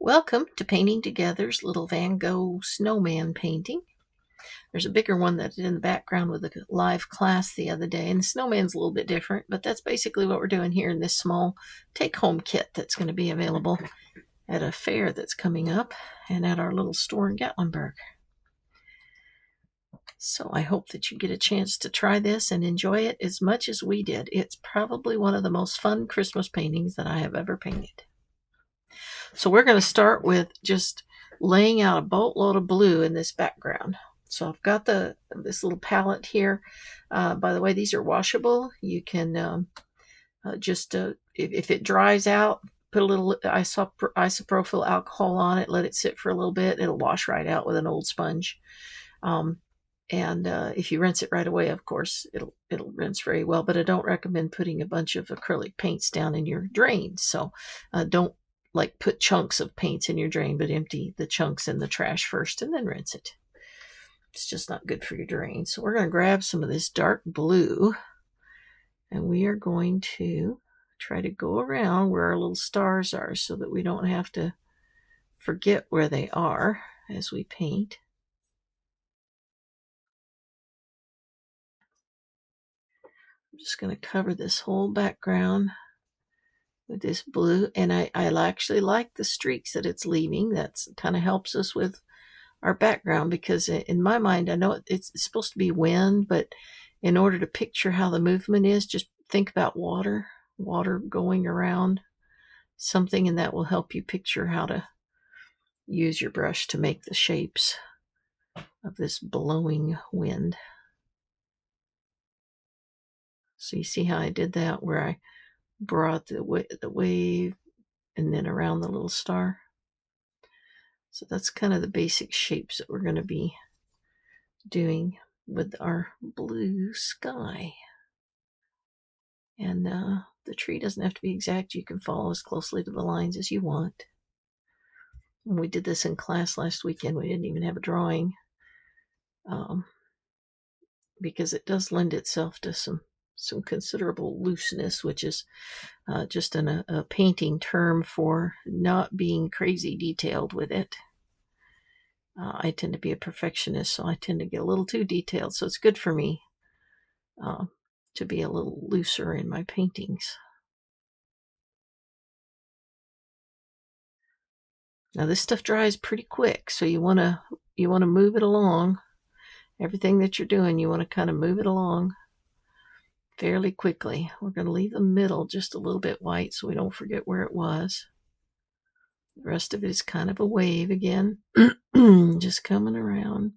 Welcome to Painting Together's little Van Gogh snowman painting. There's a bigger one that did in the background with a live class the other day, and the snowman's a little bit different, but that's basically what we're doing here in this small take-home kit that's going to be available at a fair that's coming up and at our little store in Gatlinburg. So I hope that you get a chance to try this and enjoy it as much as we did. It's probably one of the most fun Christmas paintings that I have ever painted. So we're going to start with just laying out a boatload of blue in this background. So I've got this little palette here. By the way, these are washable. You can if it dries out, put a little isopropyl alcohol on it, let it sit for a little bit. It'll wash right out with an old sponge. And if you rinse it right away, of course, it'll rinse very well. But I don't recommend putting a bunch of acrylic paints down in your drain. So don't put chunks of paints in your drain, but empty the chunks in the trash first and then rinse it. It's just not good for your drain. So we're going to grab some of this dark blue, and we are going to try to go around where our little stars are so that we don't have to forget where they are as we paint. I'm just going to cover this whole background with this blue, and I actually like the streaks that it's leaving. That's kind of helps us with our background, because in my mind, I know it's supposed to be wind, but in order to picture how the movement is, just think about water going around something, and that will help you picture how to use your brush to make the shapes of this blowing wind. So you see how I did that, where I brought the wave and then around the little star. So that's kind of the basic shapes that we're going to be doing with our blue sky. And the tree doesn't have to be exact. You can follow as closely to the lines as you want. When we did this in class last weekend, we didn't even have a drawing, because it does lend itself to some considerable looseness, which is just a painting term for not being crazy detailed with it. I tend to be a perfectionist, so I tend to get a little too detailed. So it's good for me to be a little looser in my paintings. Now this stuff dries pretty quick, so you want to move it along. Everything that you're doing, you want to kind of move it along fairly quickly. We're going to leave the middle just a little bit white so we don't forget where it was. The rest of it is kind of a wave again, just coming around.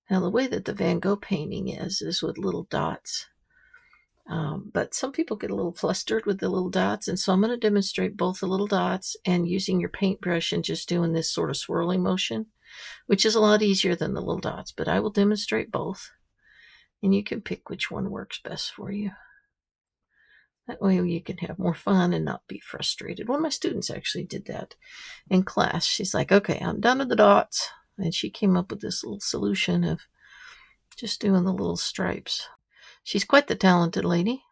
Now the way that the Van Gogh painting is with little dots. But some people get a little flustered with the little dots, and so I'm going to demonstrate both the little dots and using your paintbrush and just doing this sort of swirling motion, which is a lot easier than the little dots, but I will demonstrate both, and you can pick which one works best for you. That way you can have more fun and not be frustrated. One of my students actually did that in class. She's like, okay, I'm done with the dots, and she came up with this little solution of just doing the little stripes. She's quite the talented lady.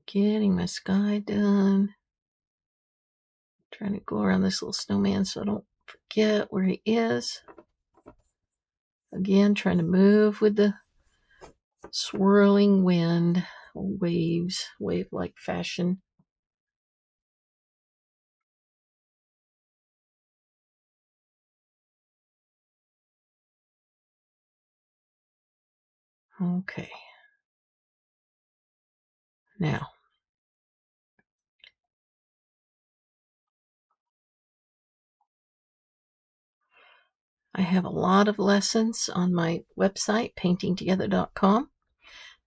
Getting my sky done. Trying to go around this little snowman so I don't forget where he is. Again, trying to move with the swirling wind, waves, wave-like fashion. Okay. Now, I have a lot of lessons on my website, paintingtogether.com,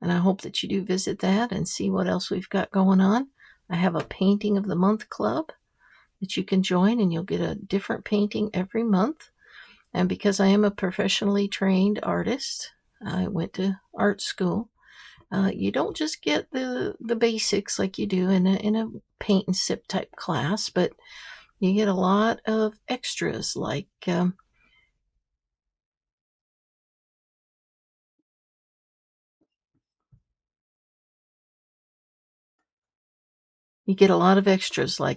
and I hope that you do visit that and see what else we've got going on. I have a Painting of the Month club that you can join, and you'll get a different painting every month. And because I am a professionally trained artist, I went to art school. You don't just get the basics like you do in a paint and sip type class, but You get a lot of extras like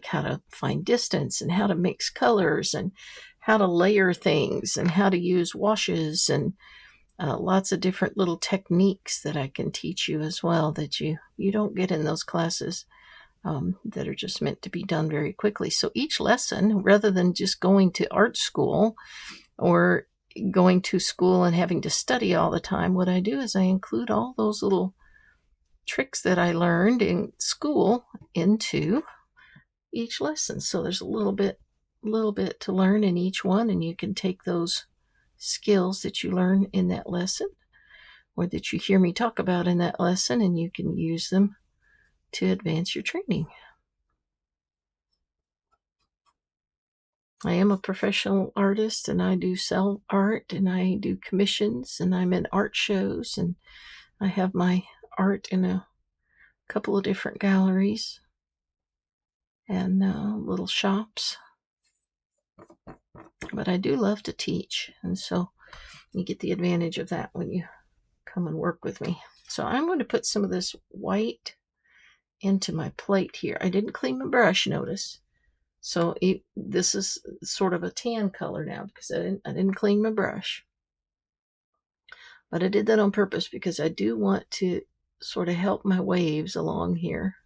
how to find distance and how to mix colors and how to layer things and how to use washes and lots of different little techniques that I can teach you as well that you don't get in those classes that are just meant to be done very quickly. So each lesson, rather than just going to art school or going to school and having to study all the time, what I do is I include all those little tricks that I learned in school into each lesson. So there's a little bit to learn in each one, and you can take those skills that you learn in that lesson or that you hear me talk about in that lesson, and you can use them to advance your training. I am a professional artist, and I do sell art, and I do commissions, and I'm in art shows, and I have my art in a couple of different galleries and little shops. But I do love to teach, and so you get the advantage of that when you come and work with me. So I'm going to put some of this white into my plate here. I didn't clean my brush, notice. So this is sort of a tan color now because I didn't clean my brush. But I did that on purpose because I do want to sort of help my waves along here.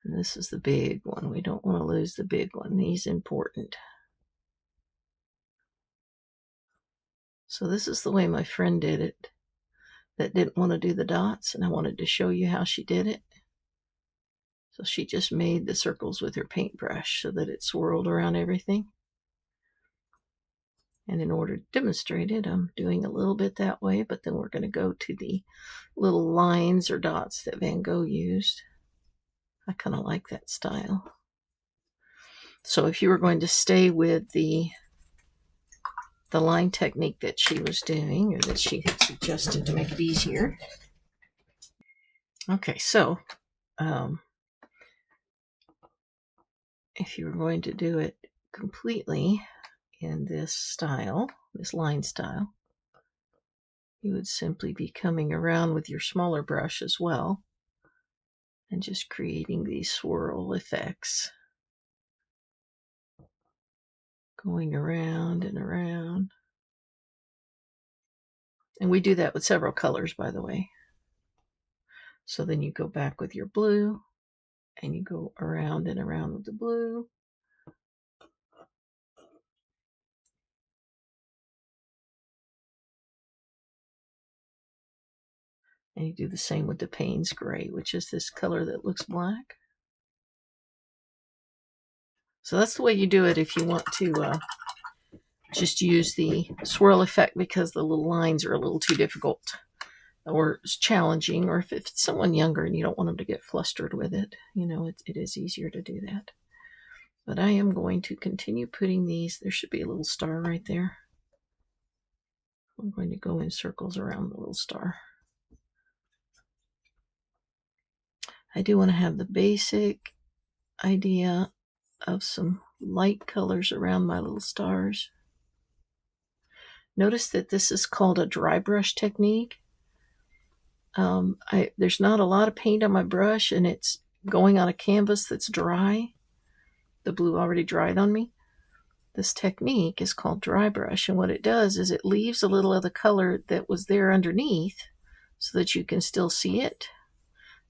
And this is the big one. We don't want to lose the big one. He's important. So this is the way my friend did it that didn't want to do the dots, and I wanted to show you how she did it. So she just made the circles with her paintbrush so that it swirled around everything. And in order to demonstrate it, I'm doing a little bit that way, but then we're going to go to the little lines or dots that Van Gogh used. I kind of like that style. So if you were going to stay with the line technique that she was doing, or that she suggested to make it easier. Okay, so if you were going to do it completely in this style, this line style, you would simply be coming around with your smaller brush as well and just creating these swirl effects, going around and around. And we do that with several colors, by the way. So then you go back with your blue and you go around and around with the blue. And you do the same with the Payne's Gray, which is this color that looks black. So that's the way you do it if you want to just use the swirl effect because the little lines are a little too difficult or challenging, or if it's someone younger and you don't want them to get flustered with it, it is easier to do that. But I am going to continue putting these. There should be a little star right there. I'm going to go in circles around the little star. I do want to have the basic idea of some light colors around my little stars. Notice that this is called a dry brush technique. There's not a lot of paint on my brush, and it's going on a canvas that's dry. The blue already dried on me. This technique is called dry brush, and what it does is it leaves a little of the color that was there underneath so that you can still see it.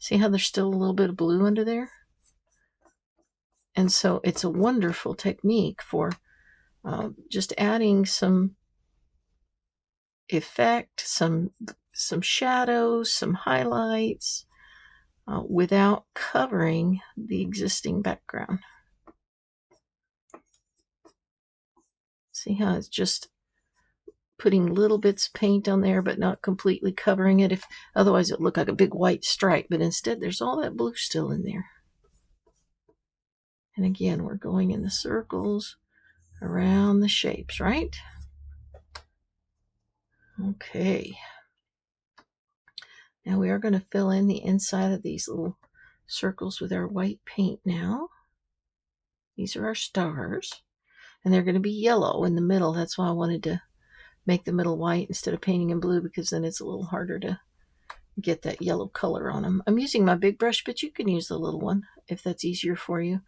See how there's still a little bit of blue under there? And so it's a wonderful technique for just adding some effect, some shadows, some highlights, without covering the existing background. See how it's just putting little bits of paint on there, but not completely covering it. Otherwise it would look like a big white stripe, but instead there's all that blue still in there. And again, we're going in the circles around the shapes, right? Okay. Now we are going to fill in the inside of these little circles with our white paint now. These are our stars. And they're going to be yellow in the middle. That's why I wanted to make the middle white instead of painting in blue, because then it's a little harder to get that yellow color on them. I'm using my big brush, but you can use the little one if that's easier for you.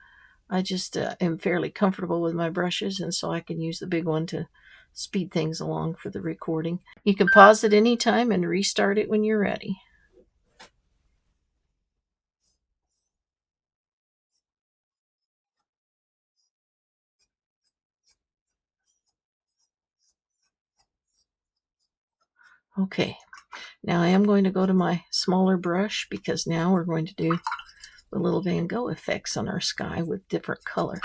I just am fairly comfortable with my brushes, and so I can use the big one to speed things along for the recording. You can pause it anytime and restart it when you're ready. Okay, now I am going to go to my smaller brush, because now we're going to do the little Van Gogh effects on our sky with different colors.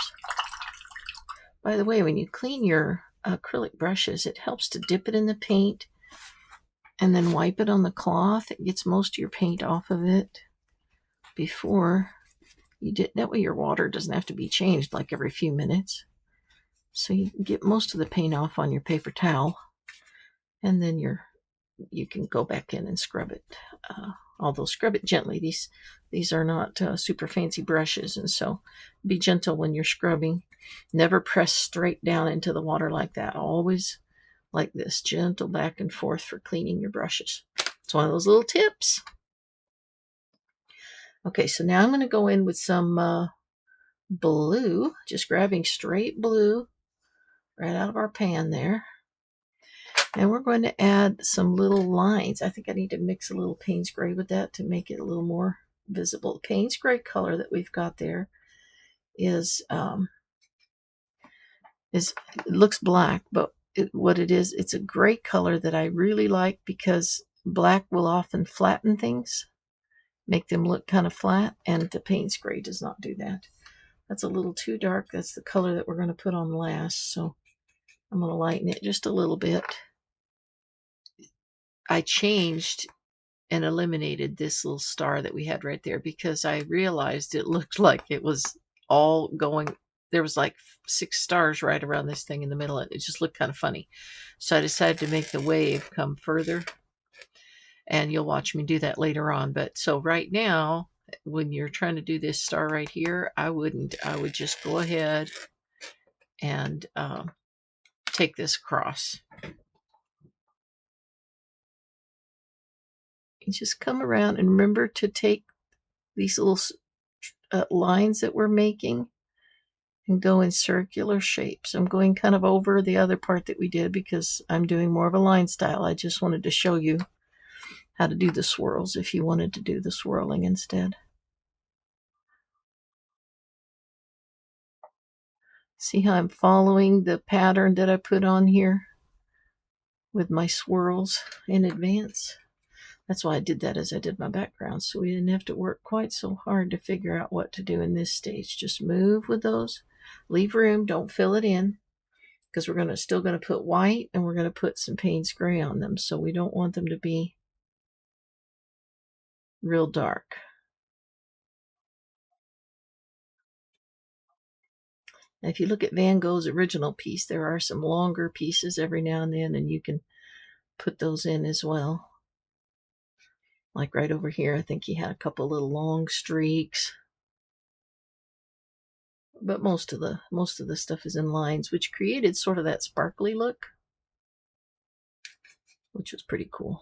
By the way, when you clean your acrylic brushes, it helps to dip it in the paint and then wipe it on the cloth. It gets most of your paint off of it before you did. That way your water doesn't have to be changed like every few minutes. So you get most of the paint off on your paper towel, and then you can go back in and scrub it. Although scrub it gently. These are not super fancy brushes, and so be gentle when you're scrubbing. Never press straight down into the water like that. Always like this, gentle back and forth for cleaning your brushes. It's one of those little tips. Okay, so now I'm going to go in with some blue, just grabbing straight blue right out of our pan there. And we're going to add some little lines. I think I need to mix a little Payne's Gray with that to make it a little more visible. The Payne's Gray color that we've got there is it looks black, but what it is, it's a gray color that I really like, because black will often flatten things, make them look kind of flat, and the Payne's Gray does not do that. That's a little too dark. That's the color that we're going to put on last, so I'm going to lighten it just a little bit. I changed and eliminated this little star that we had right there, because I realized it looked like it was all going, there was like 6 stars right around this thing in the middle, and it just looked kind of funny. So I decided to make the wave come further, and you'll watch me do that later on. But so right now, when you're trying to do this star right here, I would just go ahead and take this across. You just come around, and remember to take these little lines that we're making and go in circular shapes. I'm going kind of over the other part that we did, because I'm doing more of a line style. I just wanted to show you how to do the swirls if you wanted to do the swirling instead. See how I'm following the pattern that I put on here with my swirls in advance? That's why I did that as I did my background, so we didn't have to work quite so hard to figure out what to do in this stage. Just move with those. Leave room. Don't fill it in, because we're still going to put white, and we're going to put some Payne's Gray on them, so we don't want them to be real dark. Now, if you look at Van Gogh's original piece, there are some longer pieces every now and then, and you can put those in as well. Like right over here, I think he had a couple little long streaks. But most of the stuff is in lines, which created sort of that sparkly look, which was pretty cool.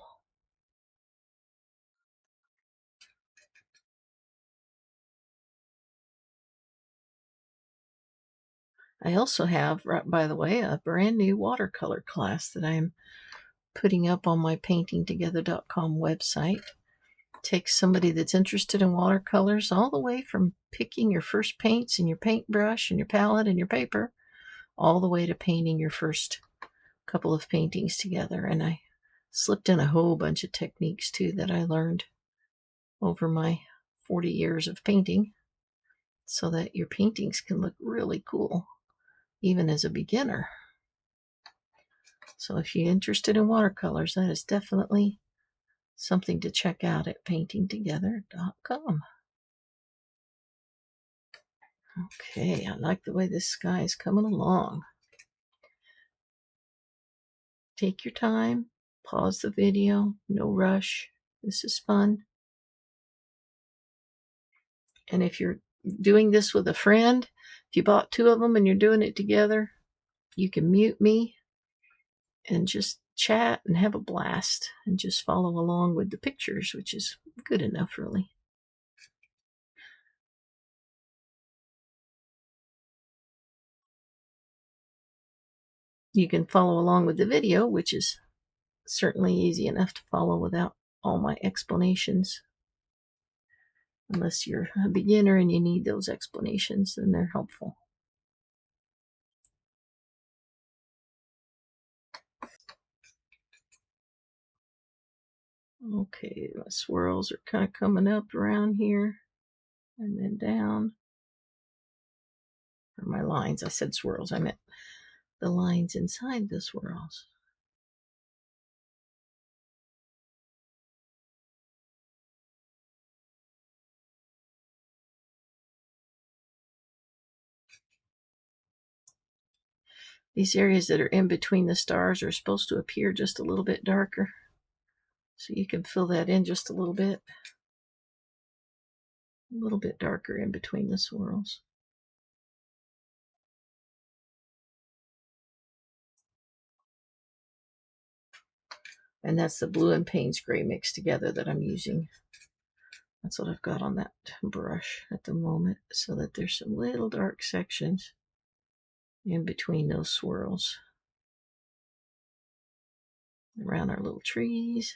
I also have, by the way, a brand new watercolor class that I'm putting up on my paintingtogether.com website. Takes somebody that's interested in watercolors all the way from picking your first paints and your paintbrush and your palette and your paper, all the way to painting your first couple of paintings together. And I slipped in a whole bunch of techniques too that I learned over my 40 years of painting, so that your paintings can look really cool even as a beginner. So if you're interested in watercolors, that is definitely something to check out at paintingtogether.com. Okay, I like the way this sky is coming along. Take your time, pause the video, no rush. This is fun. And if you're doing this with a friend, if you bought 2 of them and you're doing it together, you can mute me and just chat and have a blast and just follow along with the pictures, which is good enough, really. You can follow along with the video, which is certainly easy enough to follow without all my explanations. Unless you're a beginner and you need those explanations, then they're helpful. Okay, my swirls are kind of coming up around here and then down. Or my lines, I said swirls, I meant the lines inside the swirls. These areas that are in between the stars are supposed to appear just a little bit darker. So you can fill that in just a little bit darker in between the swirls. And that's the blue and Payne's gray mixed together that I'm using. That's what I've got on that brush at the moment, so that there's some little dark sections in between those swirls around our little trees.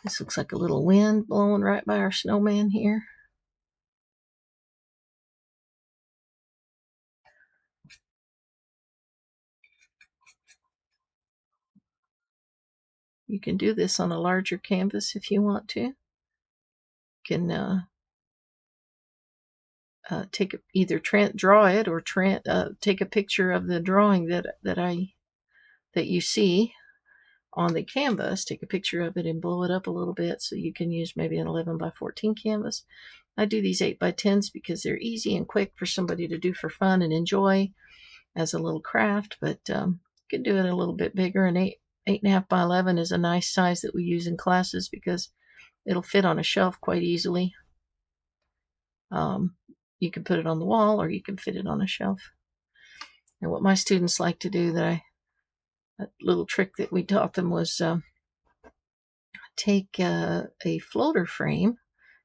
This looks like a little wind blowing right by our snowman here. You can do this on a larger canvas if you want to. You can either draw it or take a picture of the drawing that you see on the canvas. Take a picture of it and blow it up a little bit so you can use maybe an 11 by 14 canvas. I do these 8 by 10s because they're easy and quick for somebody to do for fun and enjoy as a little craft, but you can do it a little bit bigger. An 8.5 by 11 is a nice size that we use in classes because it'll fit on a shelf quite easily. You can put it on the wall or you can fit it on a shelf. And what my students like to do, a little trick that we taught them was take a floater frame,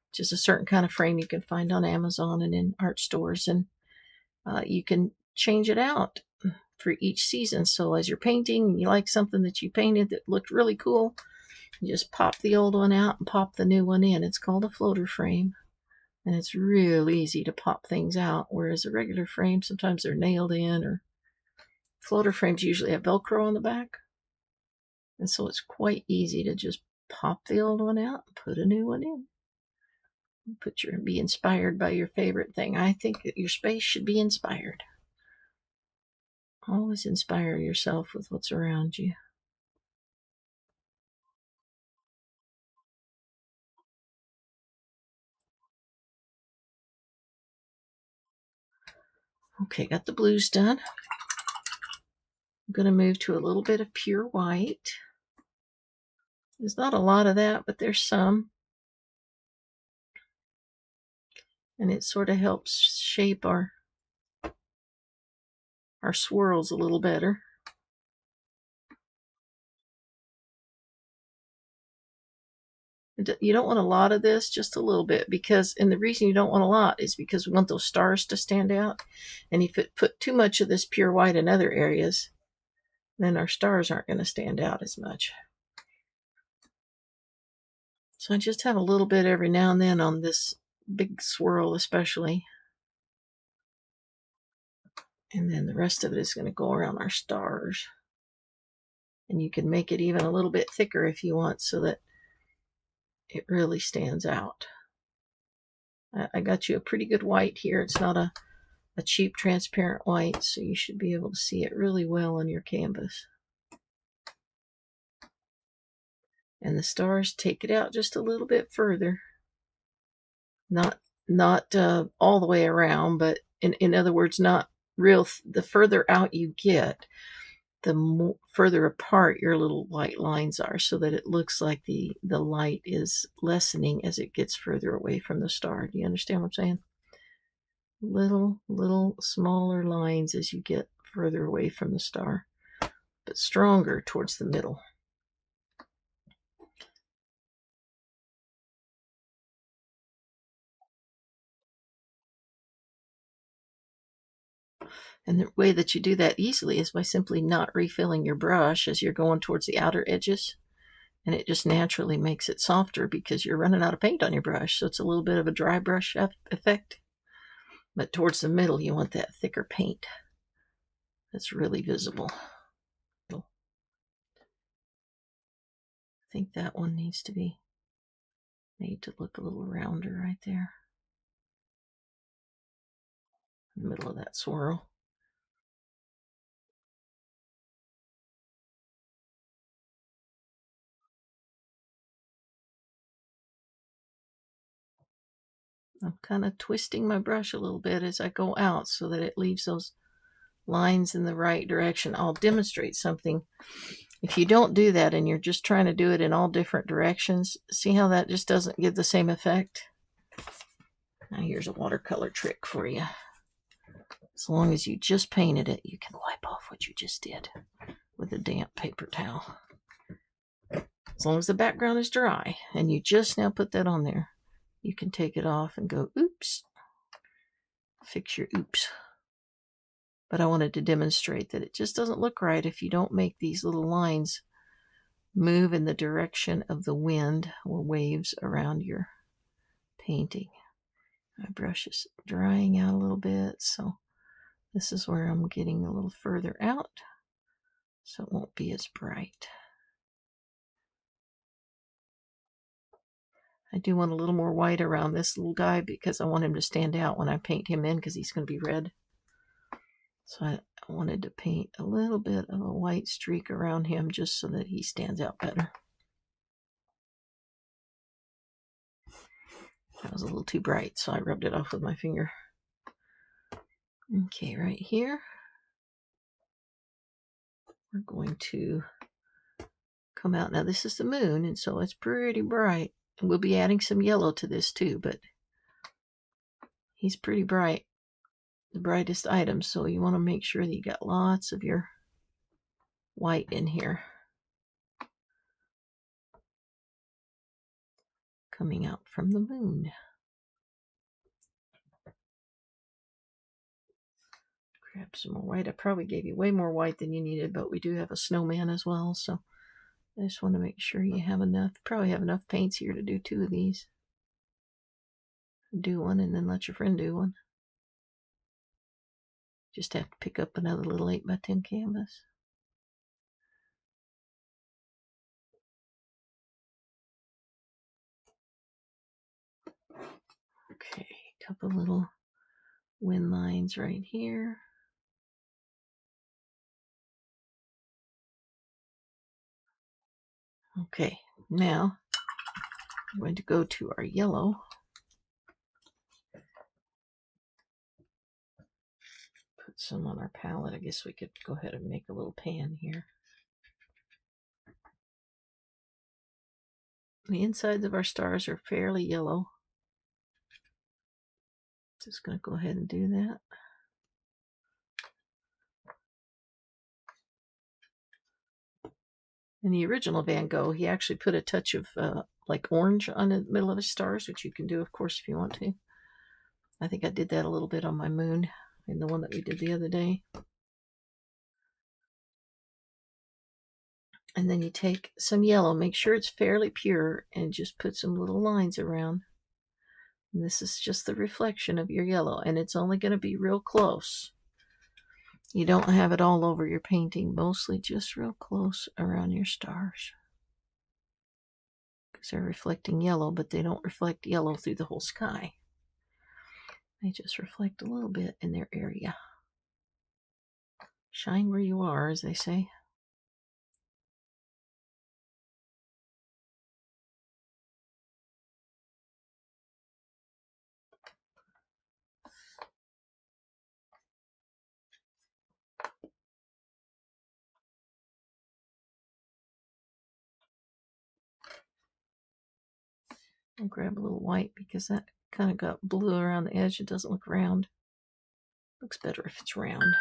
which is a certain kind of frame you can find on Amazon and in art stores, and you can change it out for each season. So as you're painting and you like something that you painted that looked really cool, you just pop the old one out and pop the new one in. It's called a floater frame, and it's real easy to pop things out, whereas a regular frame, sometimes they're nailed in, or floater frames usually have Velcro on the back, and so it's quite easy to just pop the old one out and put a new one in. Be inspired by your favorite thing. I think that your space should be inspired. Always inspire yourself with what's around you. Okay, got the blues done. I'm going to move to a little bit of pure white. There's not a lot of that, but there's some. And it sort of helps shape our swirls a little better. You don't want a lot of this, just a little bit, and the reason you don't want a lot is because we want those stars to stand out. And if it put too much of this pure white in other areas, then our stars aren't going to stand out as much. So I just have a little bit every now and then on this big swirl especially. And then the rest of it is going to go around our stars. And you can make it even a little bit thicker if you want, so that it really stands out. I got you a pretty good white here. It's not a cheap transparent white, so you should be able to see it really well on your canvas. And the stars take it out just a little bit further. Not not all the way around, but in other words, not real. The further out you get, the further apart your little white lines are, so that it looks like the light is lessening as it gets further away from the star. Do you understand what I'm saying? Little smaller lines as you get further away from the star, but stronger towards the middle. And the way that you do that easily is by simply not refilling your brush as you're going towards the outer edges. And it just naturally makes it softer because you're running out of paint on your brush. So it's a little bit of a dry brush effect. But towards the middle, you want that thicker paint that's really visible. I think that one needs to be made to look a little rounder right there. In the middle of that swirl. I'm kind of twisting my brush a little bit as I go out so that it leaves those lines in the right direction. I'll demonstrate something. If you don't do that and you're just trying to do it in all different directions, see how that just doesn't give the same effect? Now here's a watercolor trick for you. As long as you just painted it, you can wipe off what you just did with a damp paper towel. As long as the background is dry and you just now put that on there, you can take it off and go, oops. Fix your oops. But I wanted to demonstrate that it just doesn't look right if you don't make these little lines move in the direction of the wind or waves around your painting. My brush is drying out a little bit, so this is where I'm getting a little further out, so it won't be as bright. I do want a little more white around this little guy because I want him to stand out when I paint him in because he's going to be red. So I wanted to paint a little bit of a white streak around him just so that he stands out better. That was a little too bright, so I rubbed it off with my finger. Okay, right here, we're going to come out. Now this is the moon, and so it's pretty bright. And we'll be adding some yellow to this too, but he's pretty bright. The brightest item, so you want to make sure that you got lots of your white in here. Coming out from the moon. Grab some more white. I probably gave you way more white than you needed, but we do have a snowman as well, so I just want to make sure you have enough. Probably have enough paints here to do 2 of these. Do one and then let your friend do one. Just have to pick up another little 8x10 canvas. Okay, a couple little wind lines right here. Okay, now I'm going to go to our yellow. Put some on our palette. I guess we could go ahead and make a little pan here. The insides of our stars are fairly yellow. Just going to go ahead and do that. In the original Van Gogh, he actually put a touch of like orange on the middle of his stars, which you can do, of course, if you want to. I think I did that a little bit on my moon in the one that we did the other day. And then you take some yellow, make sure it's fairly pure, and just put some little lines around. And this is just the reflection of your yellow, and it's only going to be real close. You don't have it all over your painting, mostly just real close around your stars. Because they're reflecting yellow, but they don't reflect yellow through the whole sky. They just reflect a little bit in their area. Shine where you are, as they say. I'll grab a little white because that kind of got blue around the edge. It doesn't look round. Looks better if it's round.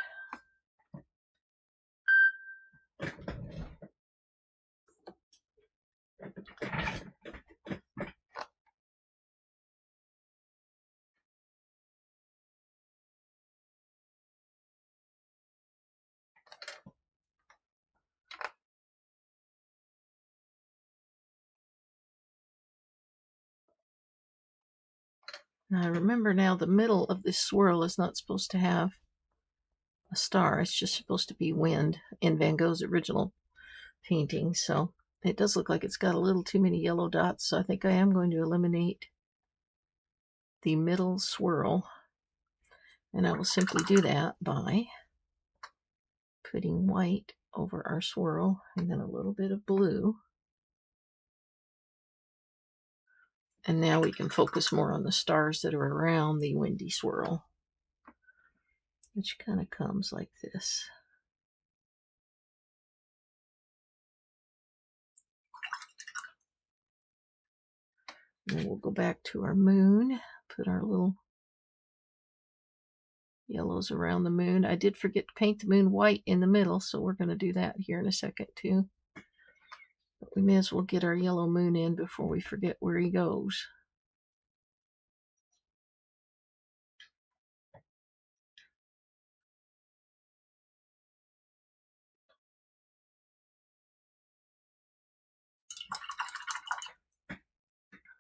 Now I remember now the middle of this swirl is not supposed to have a star. It's just supposed to be wind in Van Gogh's original painting. So it does look like it's got a little too many yellow dots. So I think I am going to eliminate the middle swirl. And I will simply do that by putting white over our swirl and then a little bit of blue. And now we can focus more on the stars that are around the windy swirl, which kind of comes like this. And then we'll go back to our moon, put our little yellows around the moon. I did forget to paint the moon white in the middle, so we're going to do that here in a second too. But we may as well get our yellow moon in before we forget where he goes.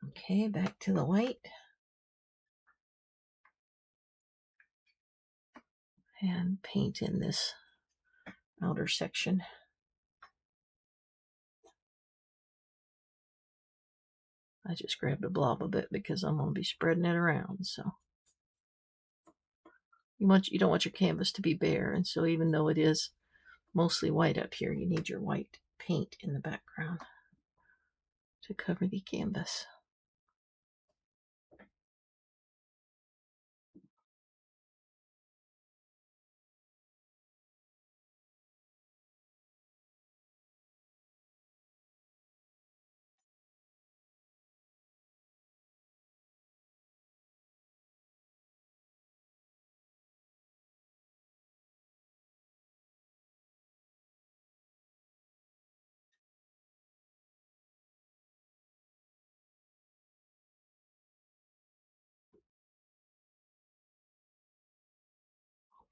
Okay, back to the white. And paint in this outer section. I just grabbed a blob of it because I'm going to be spreading it around. So you don't want your canvas to be bare, and so even though it is mostly white up here, you need your white paint in the background to cover the canvas.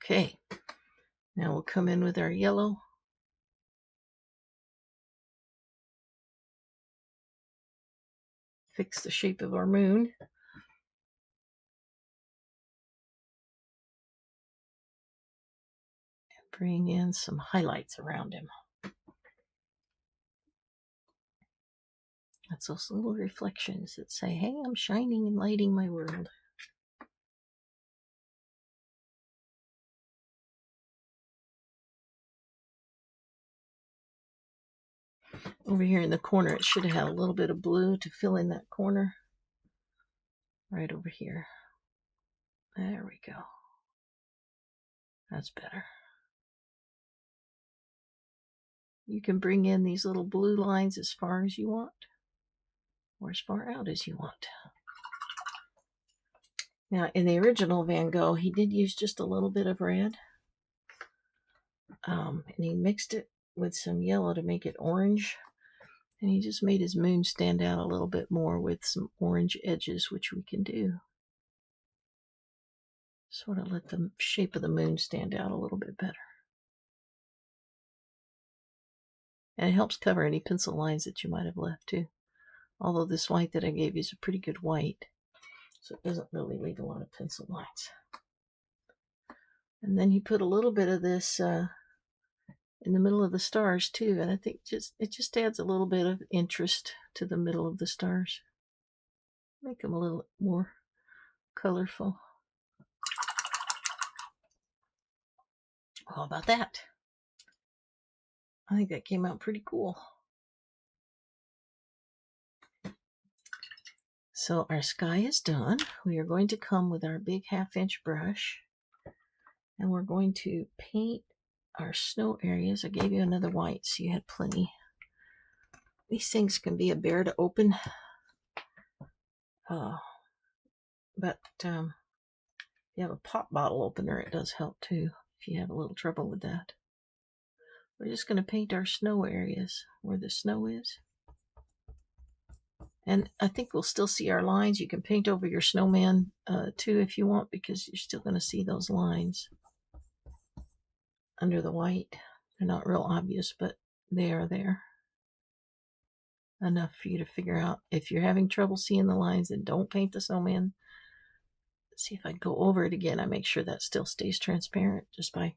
Okay, now we'll come in with our yellow. Fix the shape of our moon. And bring in some highlights around him. That's those little reflections that say, hey, I'm shining and lighting my world. Over here in the corner, it should have had a little bit of blue to fill in that corner. Right over here. There we go. That's better. You can bring in these little blue lines as far as you want, or as far out as you want. Now, in the original Van Gogh, he did use just a little bit of red. And he mixed it with some yellow to make it orange. And he just made his moon stand out a little bit more with some orange edges, which we can do. Sort of let the shape of the moon stand out a little bit better. And it helps cover any pencil lines that you might have left too. Although this white that I gave you is a pretty good white, so it doesn't really leave a lot of pencil lines. And then you put a little bit of this in the middle of the stars too, and I think it just adds a little bit of interest to the middle of the stars. Make them a little more colorful. How about that? I think that came out pretty cool. So our sky is done. We are going to come with our big 1/2-inch brush, and we're going to paint our snow areas. I gave you another white, so you had plenty. These things can be a bear to open. But if you have a pop bottle opener, it does help too, if you have a little trouble with that. We're just going to paint our snow areas where the snow is. And I think we'll still see our lines. You can paint over your snowman too if you want, because you're still going to see those lines under the white. They're not real obvious, but they are there. Enough for you to figure out. If you're having trouble seeing the lines, then don't paint the snowman. Let's see if I go over it again. I make sure that still stays transparent just by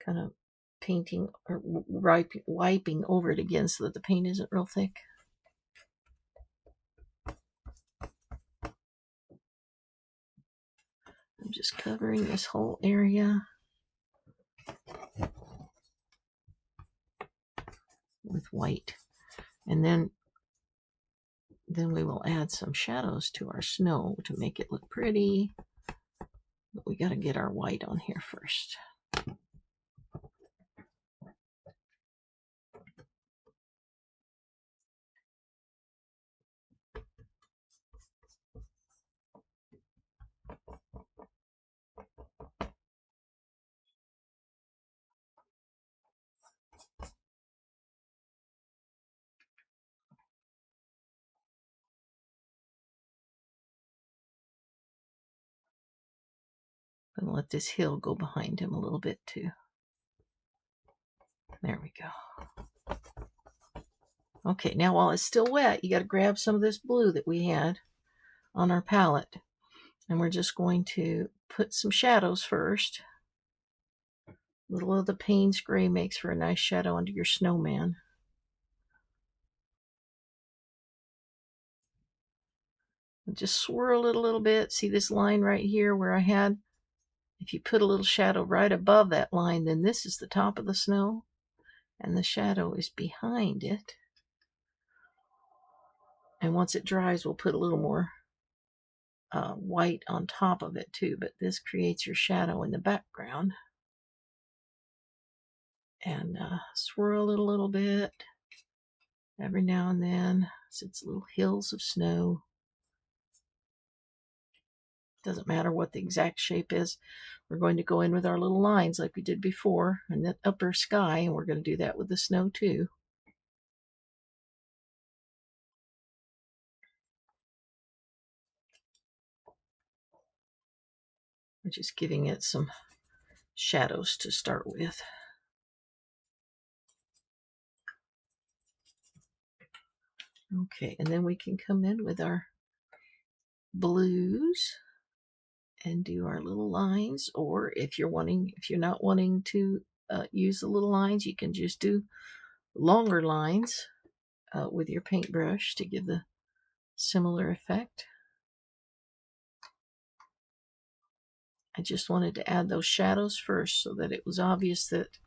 kind of painting or wiping over it again so that the paint isn't real thick. I'm just covering this whole area with white. And then we will add some shadows to our snow to make it look pretty. But we got to get our white on here first. I'm going to let this hill go behind him a little bit too. There we go. Okay, now while it's still wet, you got to grab some of this blue that we had on our palette. And we're just going to put some shadows first. A little of the Payne's gray makes for a nice shadow under your snowman. And just swirl it a little bit. See this line right here where I had? If you put a little shadow right above that line, then this is the top of the snow, and the shadow is behind it. And once it dries, we'll put a little more white on top of it too, but this creates your shadow in the background. And swirl it a little bit every now and then. So it's little hills of snow. Doesn't matter what the exact shape is. We're going to go in with our little lines like we did before in the upper sky, and we're going to do that with the snow too. We're just giving it some shadows to start with. Okay, and then we can come in with our blues and do our little lines, or if you're not wanting to use the little lines, you can just do longer lines with your paintbrush to give the similar effect. I just wanted to add those shadows first so that it was obvious that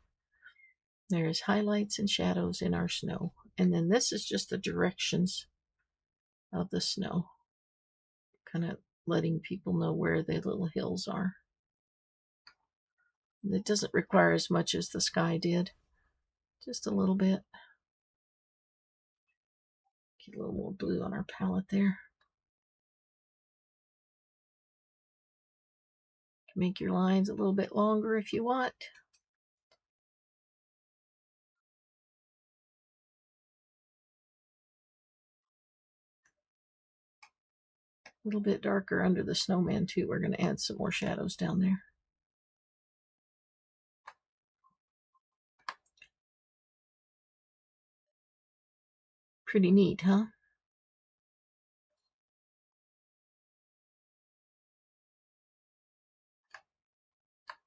there is highlights and shadows in our snow. And then this is just the directions of the snow, kind of letting people know where the little hills are. And it doesn't require as much as the sky did, just a little bit. Get a little more blue on our palette there. Make your lines a little bit longer if you want. A little bit darker under the snowman too. We're going to add some more shadows down there. Pretty neat, huh?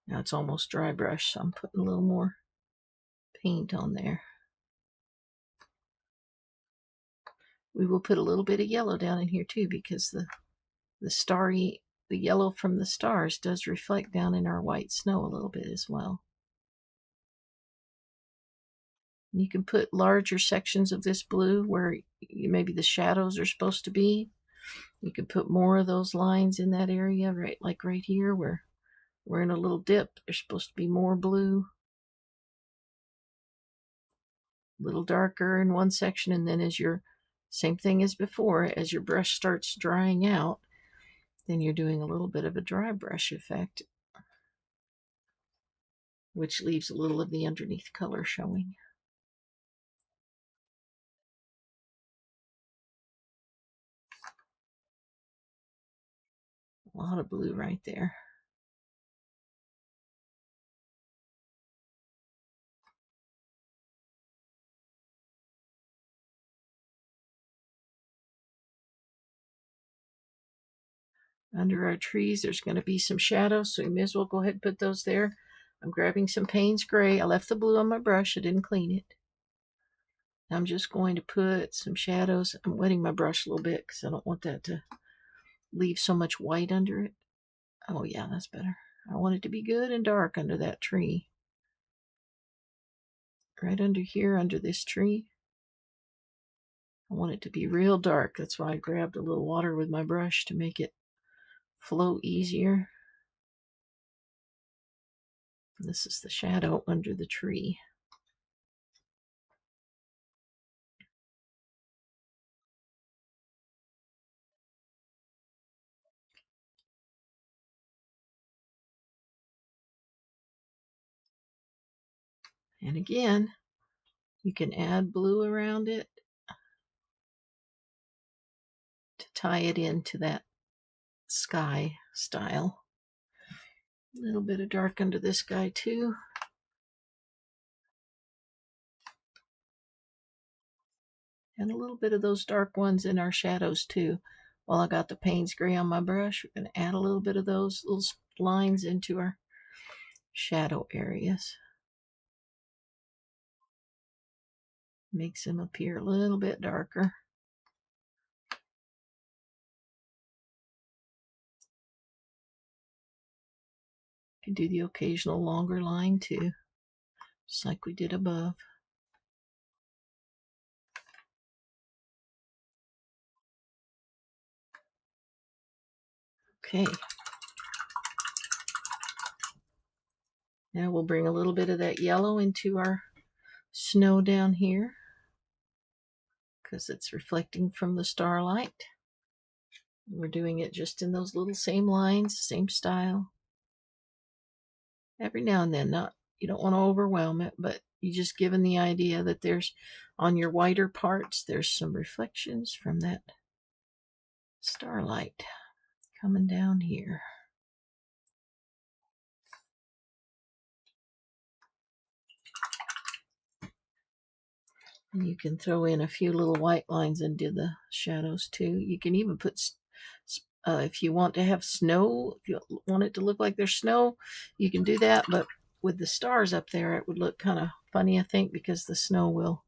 Now it's almost dry brush, so I'm putting a little more paint on there. We will put a little bit of yellow down in here too, because the yellow from the stars does reflect down in our white snow a little bit as well. You can put larger sections of this blue where maybe the shadows are supposed to be. You can put more of those lines in that area, right, like right here where we're in a little dip. There's supposed to be more blue. A little darker in one section, and then as you're Same thing as before. As your brush starts drying out, then you're doing a little bit of a dry brush effect, which leaves a little of the underneath color showing. A lot of blue right there. Under our trees, there's going to be some shadows, so you may as well go ahead and put those there. I'm grabbing some Payne's Gray. I left the blue on my brush. I didn't clean it. I'm just going to put some shadows. I'm wetting my brush a little bit because I don't want that to leave so much white under it. Oh yeah, that's better. I want it to be good and dark under that tree. Right under here, under this tree. I want it to be real dark. That's why I grabbed a little water with my brush to make it flow easier. This is the shadow under the tree. And again, you can add blue around it to tie it into that sky style. A little bit of dark under this guy too. And a little bit of those dark ones in our shadows too. While I got the Payne's Gray on my brush, we're going to add a little bit of those little lines into our shadow areas. Makes them appear a little bit darker. You can do the occasional longer line too, just like we did above. Okay. Now we'll bring a little bit of that yellow into our snow down here because it's reflecting from the starlight. We're doing it just in those little same lines, same style. Every now and then, you don't want to overwhelm it, but you just given the idea that there's, on your whiter parts, there's some reflections from that starlight coming down here. And you can throw in a few little white lines into the shadows too. You can even put, if you want to have snow, if you want it to look like there's snow, you can do that. But with the stars up there, it would look kind of funny, I think, because the snow will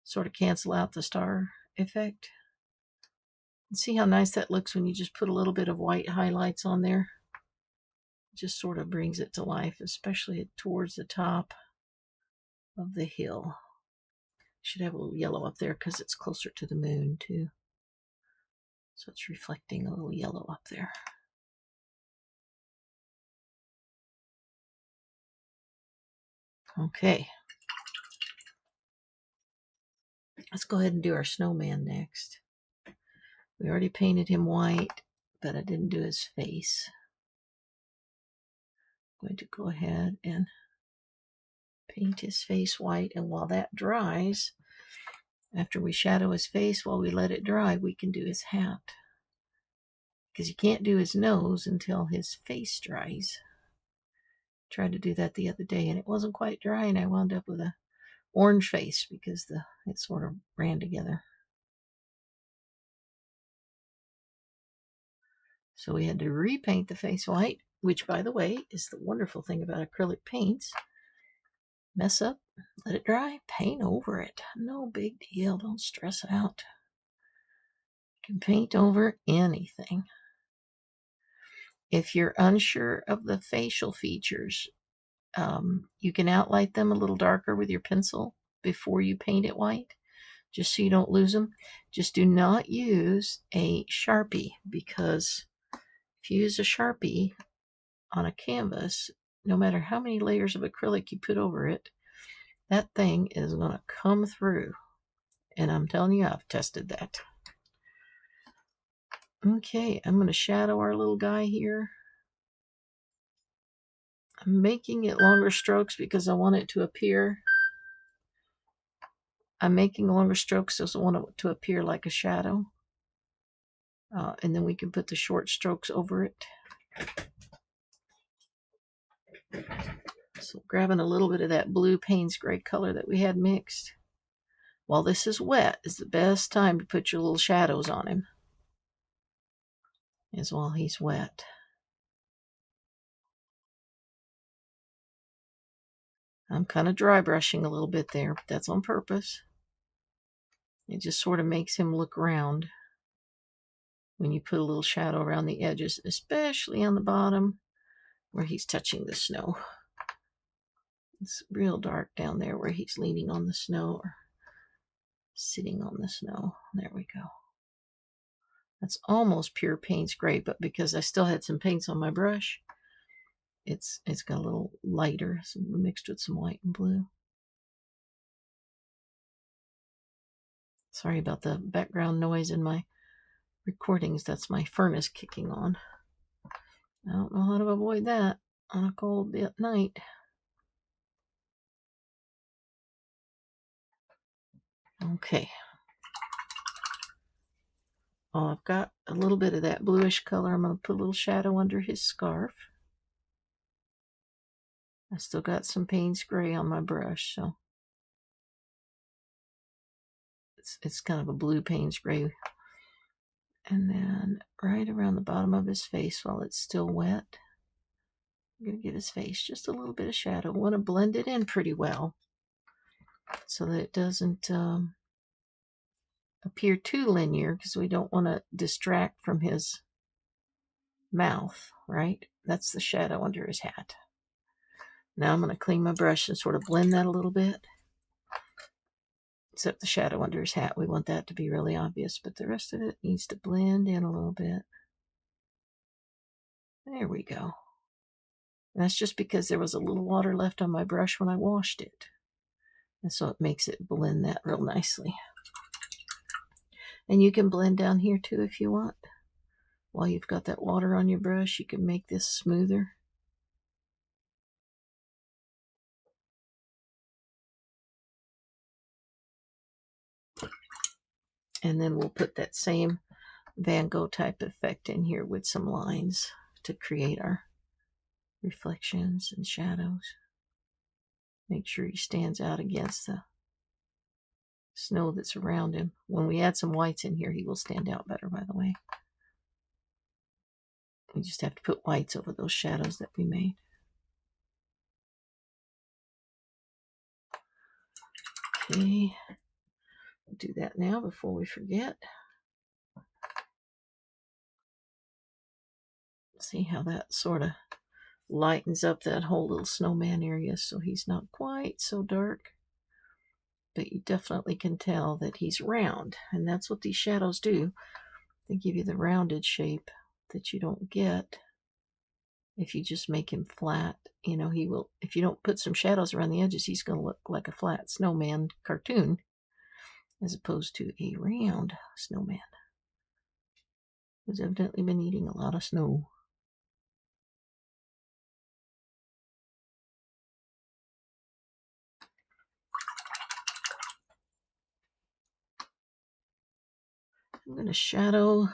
sort of cancel out the star effect. And see how nice that looks when you just put a little bit of white highlights on there. It just sort of brings it to life, especially towards the top of the hill. Should have a little yellow up there because it's closer to the moon too. So it's reflecting a little yellow up there. Okay. Let's go ahead and do our snowman next. We already painted him white, but I didn't do his face. I'm going to go ahead and paint his face white, and while that dries, after we shadow his face, while we let it dry, we can do his hat. Because you can't do his nose until his face dries. Tried to do that the other day, and it wasn't quite dry, and I wound up with a orange face because it sort of ran together. So we had to repaint the face white, which, by the way, is the wonderful thing about acrylic paints. Mess up, let it dry, paint over it. No big deal. Don't stress out. You can paint over anything. If you're unsure of the facial features, you can outline them a little darker with your pencil before you paint it white, just so you don't lose them. Just do not use a Sharpie, because if you use a Sharpie on a canvas, no matter how many layers of acrylic you put over it, that thing is going to come through And I'm telling you, I've tested that. Okay, I'm going to shadow our little guy here. I'm making it longer strokes because I want it to appear. I'm making longer strokes because I want it to appear like a shadow. And then we can put the short strokes over it. So grabbing a little bit of that blue Payne's gray color that we had mixed. While this is wet, is the best time to put your little shadows on him. Is while he's wet. I'm kind of dry brushing a little bit there, but that's on purpose. It just sort of makes him look round when you put a little shadow around the edges, especially on the bottom where he's touching the snow. It's real dark down there where he's leaning on the snow or sitting on the snow. There we go. That's almost pure Payne's gray, but because I still had some paints on my brush, it's got a little lighter, so mixed with some white and blue. Sorry about the background noise in my recordings. That's my furnace kicking on. I don't know how to avoid that on a cold night. Okay. Oh, I've got a little bit of that bluish color. I'm going to put a little shadow under his scarf. I still got some Payne's gray on my brush, so it's kind of a blue Payne's gray. And then right around the bottom of his face while it's still wet, I'm going to give his face just a little bit of shadow. I want to blend it in pretty well so that it doesn't appear too linear, because we don't want to distract from his mouth, right? That's the shadow under his hat. Now I'm going to clean my brush and sort of blend that a little bit. Except the shadow under his hat, we want that to be really obvious, but the rest of it needs to blend in a little bit. There we go. And that's just because there was a little water left on my brush when I washed it. And so it makes it blend that real nicely. And you can blend down here too if you want. While you've got that water on your brush, you can make this smoother. And then we'll put that same Van Gogh type effect in here with some lines to create our reflections and shadows. Make sure he stands out against the snow that's around him. When we add some whites in here, he will stand out better, by the way. We just have to put whites over those shadows that we made. Okay, we'll do that now before we forget. See how that sort of lightens up that whole little snowman area so he's not quite so dark. But you definitely can tell that he's round, and that's what these shadows do. They give you the rounded shape that you don't get if you just make him flat. You know, he will, if you don't put some shadows around the edges, he's going to look like a flat snowman cartoon as opposed to a round snowman who's evidently been eating a lot of snow. I'm going to shadow.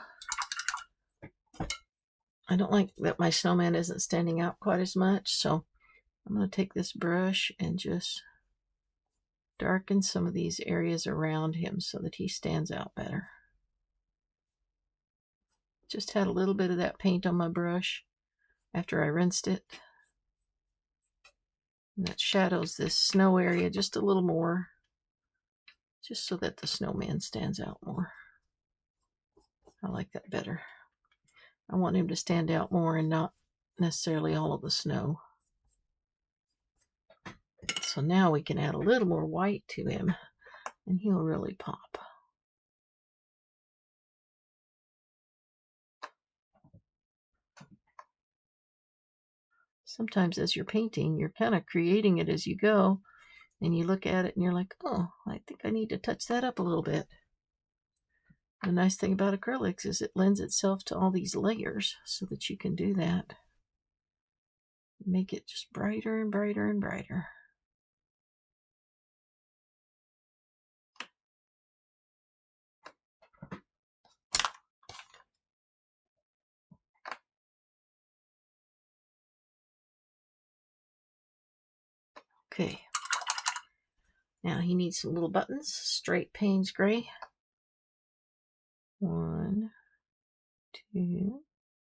I don't like that my snowman isn't standing out quite as much, so I'm going to take this brush and just darken some of these areas around him so that he stands out better. Just had a little bit of that paint on my brush after I rinsed it. And that shadows this snow area just a little more, just so that the snowman stands out more. I like that better. I want him to stand out more and not necessarily all of the snow. So now we can add a little more white to him and he'll really pop. Sometimes as you're painting, you're kind of creating it as you go. And you look at it and you're like, oh, I think I need to touch that up a little bit. The nice thing about acrylics is it lends itself to all these layers so that you can do that. Make it just brighter and brighter and brighter. Okay. Now he needs some little buttons. Straight Payne's Gray. 1, 2,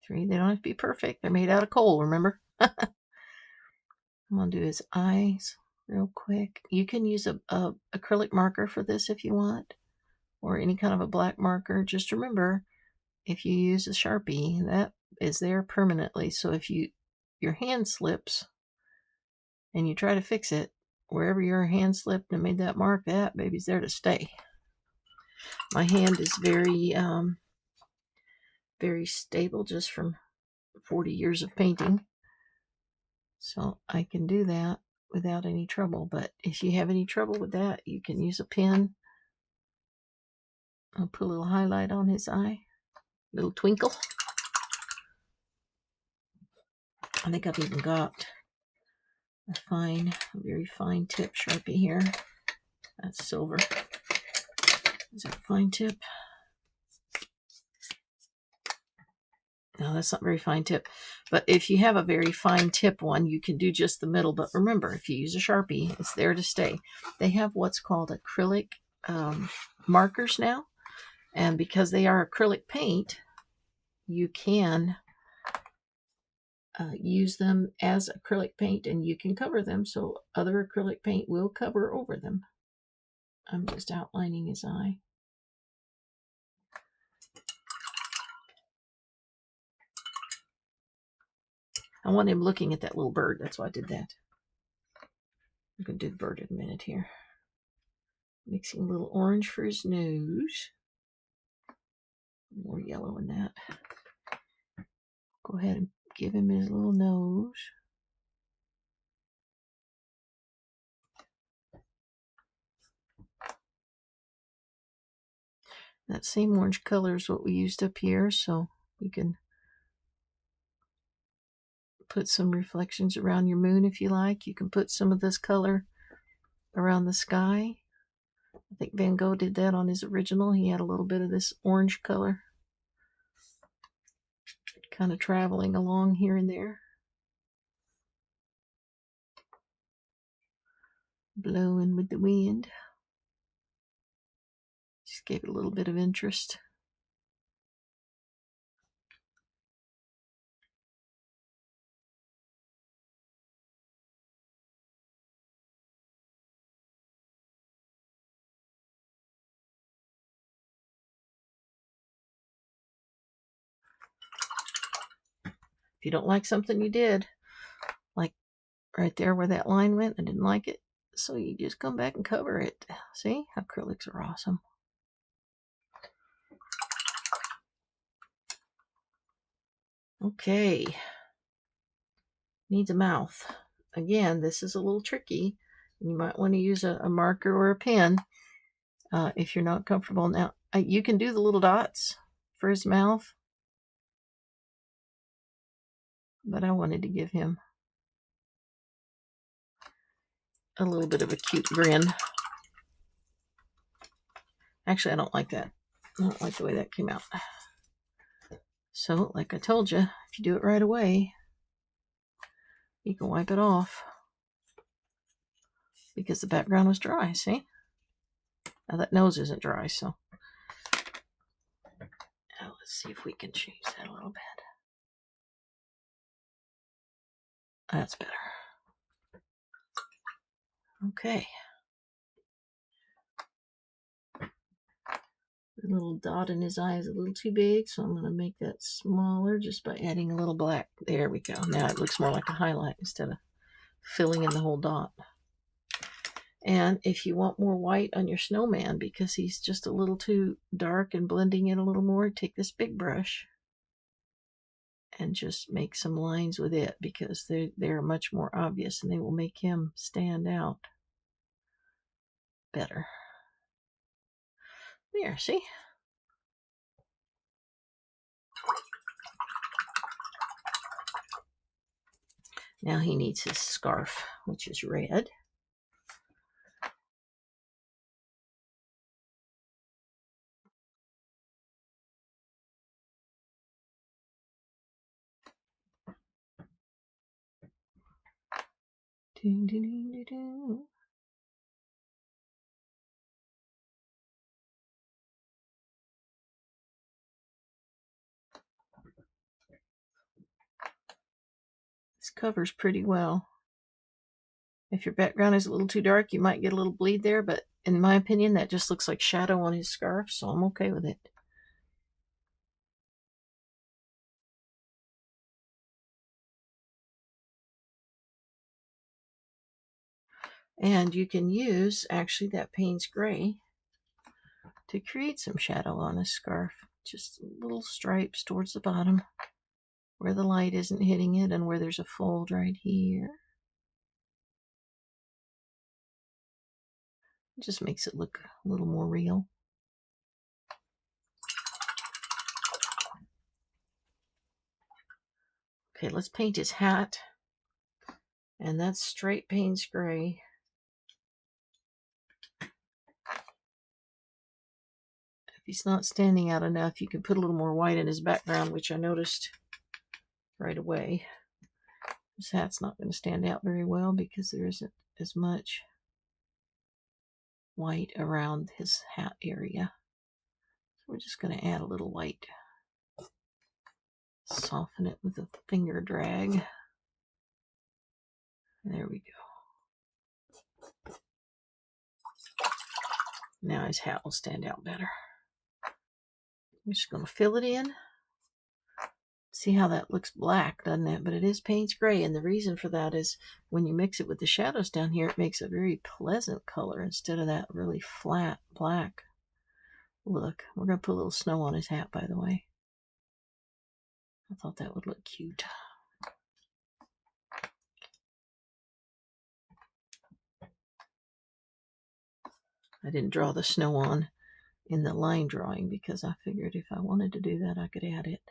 3. They don't have to be perfect. They're made out of coal, remember? I'm going to do his eyes real quick. You can use a acrylic marker for this if you want, or any kind of a black marker. Just remember, if you use a Sharpie, that is there permanently. So if your hand slips and you try to fix it, wherever your hand slipped and made that mark, that baby's there to stay. My hand is very, very stable just from 40 years of painting. So I can do that without any trouble. But if you have any trouble with that, you can use a pen. I'll put a little highlight on his eye, a little twinkle. I think I've even got a very fine tip Sharpie here. That's silver. Is that a fine tip? No, that's not very fine tip. But if you have a very fine tip one, you can do just the middle. But remember, if you use a Sharpie, it's there to stay. They have what's called acrylic markers now. And because they are acrylic paint, you can use them as acrylic paint, and you can cover them so other acrylic paint will cover over them. I'm just outlining his eye. I want him looking at that little bird. That's why I did that. I'm going to do the bird in a minute here. Mixing a little orange for his nose. More yellow in that. Go ahead and give him his little nose. That same orange color is what we used up here, so you can put some reflections around your moon if you like. You can put some of this color around the sky. I think Van Gogh did that on his original. He had a little bit of this orange color kind of traveling along here and there. Blowing with the wind. Just gave it a little bit of interest. If you don't like something you did, like right there where that line went, I didn't like it. So you just come back and cover it. See? Acrylics are awesome. Okay. Needs a mouth. Again, this is a little tricky. You might want to use a marker or a pen if you're not comfortable. Now, you can do the little dots for his mouth, but I wanted to give him a little bit of a cute grin. Actually, I don't like that. I don't like the way that came out. So, like I told you, if you do it right away, you can wipe it off because the background was dry, see? Now that nose isn't dry, so. Now let's see if we can change that a little bit. That's better. Okay. The little dot in his eye is a little too big, so I'm going to make that smaller just by adding a little black. There we go. Now it looks more like a highlight instead of filling in the whole dot. And if you want more white on your snowman because he's just a little too dark and blending in a little more, take this big brush and just make some lines with it because they're much more obvious and they will make him stand out. better. There, see? Now he needs his scarf, which is red. Ding, ding, ding, ding, ding. This covers pretty well. If your background is a little too dark, you might get a little bleed there, but in my opinion, that just looks like shadow on his scarf, so I'm okay with it. And you can use, actually, that Payne's Gray to create some shadow on his scarf. Just little stripes towards the bottom where the light isn't hitting it and where there's a fold right here. It just makes it look a little more real. Okay, let's paint his hat. And that's straight Payne's Gray. If he's not standing out enough, you can put a little more white in his background, which I noticed right away. His hat's not going to stand out very well because there isn't as much white around his hat area. So we're just going to add a little white. Soften it with a finger drag. There we go. Now his hat will stand out better. I'm just going to fill it in. See how that looks black, doesn't it? But it is Payne's Gray, and the reason for that is when you mix it with the shadows down here, it makes a very pleasant color instead of that really flat black look. We're going to put a little snow on his hat, by the way. I thought that would look cute. I didn't draw the snow on in the line drawing because I figured if I wanted to do that, I could add it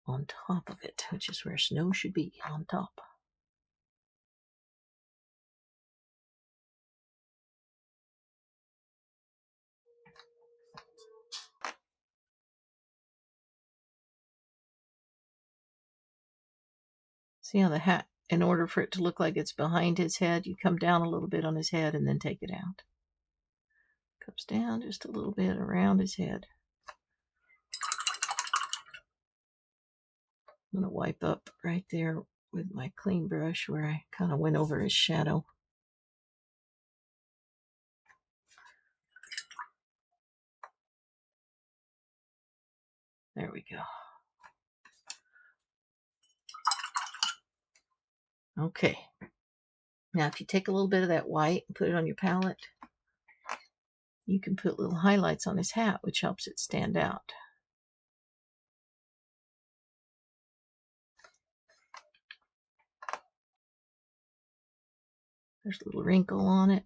on top of it, which is where snow should be, on top. See how the hat, in order for it to look like it's behind his head, you come down a little bit on his head and then take it out. Comes down just a little bit around his head. I'm going to wipe up right there with my clean brush where I kind of went over his shadow. There we go. Okay. Now if you take a little bit of that white and put it on your palette, you can put little highlights on his hat, which helps it stand out. There's a little wrinkle on it.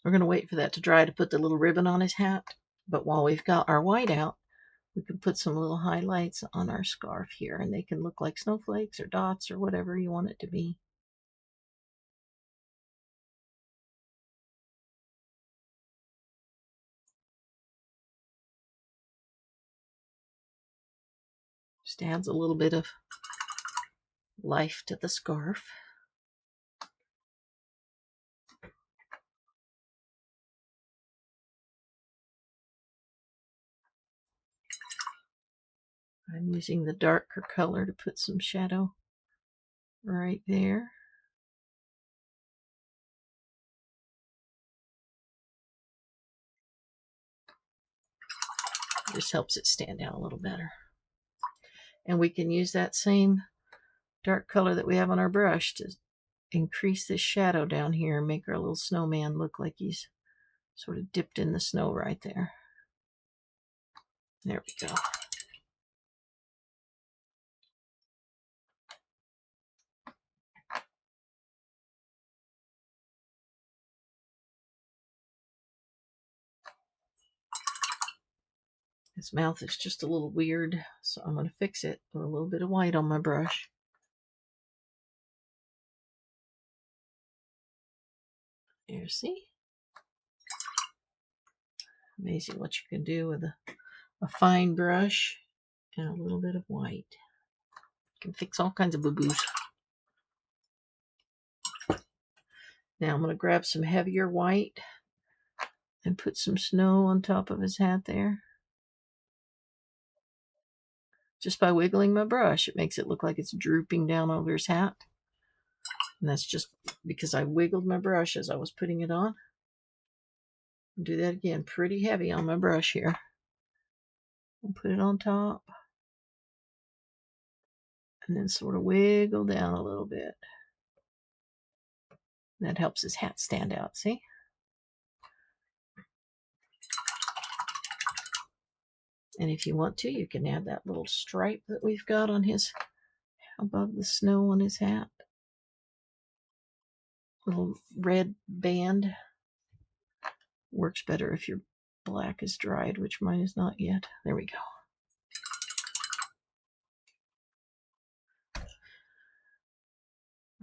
We're going to wait for that to dry to put the little ribbon on his hat. But while we've got our white out, we can put some little highlights on our scarf here, and they can look like snowflakes or dots or whatever you want it to be. Just adds a little bit of life to the scarf. I'm using the darker color to put some shadow right there. Just helps it stand out a little better. And we can use that same dark color that we have on our brush to increase this shadow down here and make our little snowman look like he's sort of dipped in the snow right there. There we go. His mouth is just a little weird, so I'm going to fix it with a little bit of white on my brush. There, see? Amazing what you can do with a fine brush and a little bit of white. You can fix all kinds of boo-boos. Now I'm going to grab some heavier white and put some snow on top of his hat there. Just by wiggling my brush, it makes it look like it's drooping down over his hat. And that's just because I wiggled my brush as I was putting it on. I'll do that again, pretty heavy on my brush here. I'll put it on top. And then sort of wiggle down a little bit. That helps his hat stand out, see? And if you want to, you can add that little stripe that we've got on his, above the snow on his hat. Little red band. Works better if your black is dried, which mine is not yet. There we go.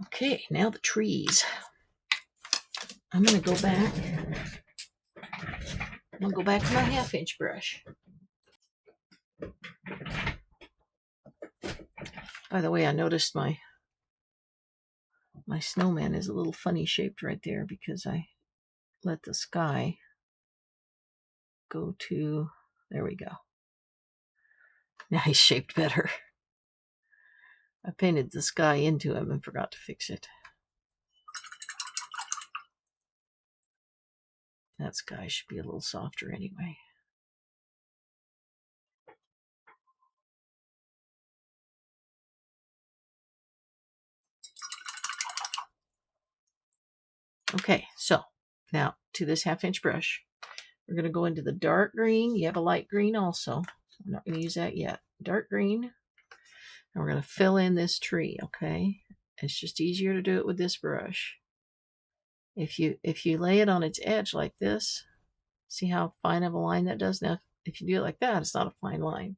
Okay, now the trees. I'm going to go back. I'm going to go back to my 1/2-inch brush. By the way, I noticed my snowman is a little funny shaped right there because I let the sky go to, there we go. Now he's shaped better. I painted the sky into him and forgot to fix it. That sky should be a little softer anyway. Okay, so now to this 1/2-inch brush. We're going to go into the dark green. You have a light green also. I'm not going to use that yet. Dark green. And we're going to fill in this tree, okay? It's just easier to do it with this brush. If you lay it on its edge like this, see how fine of a line that does? Now, if you do it like that, it's not a fine line.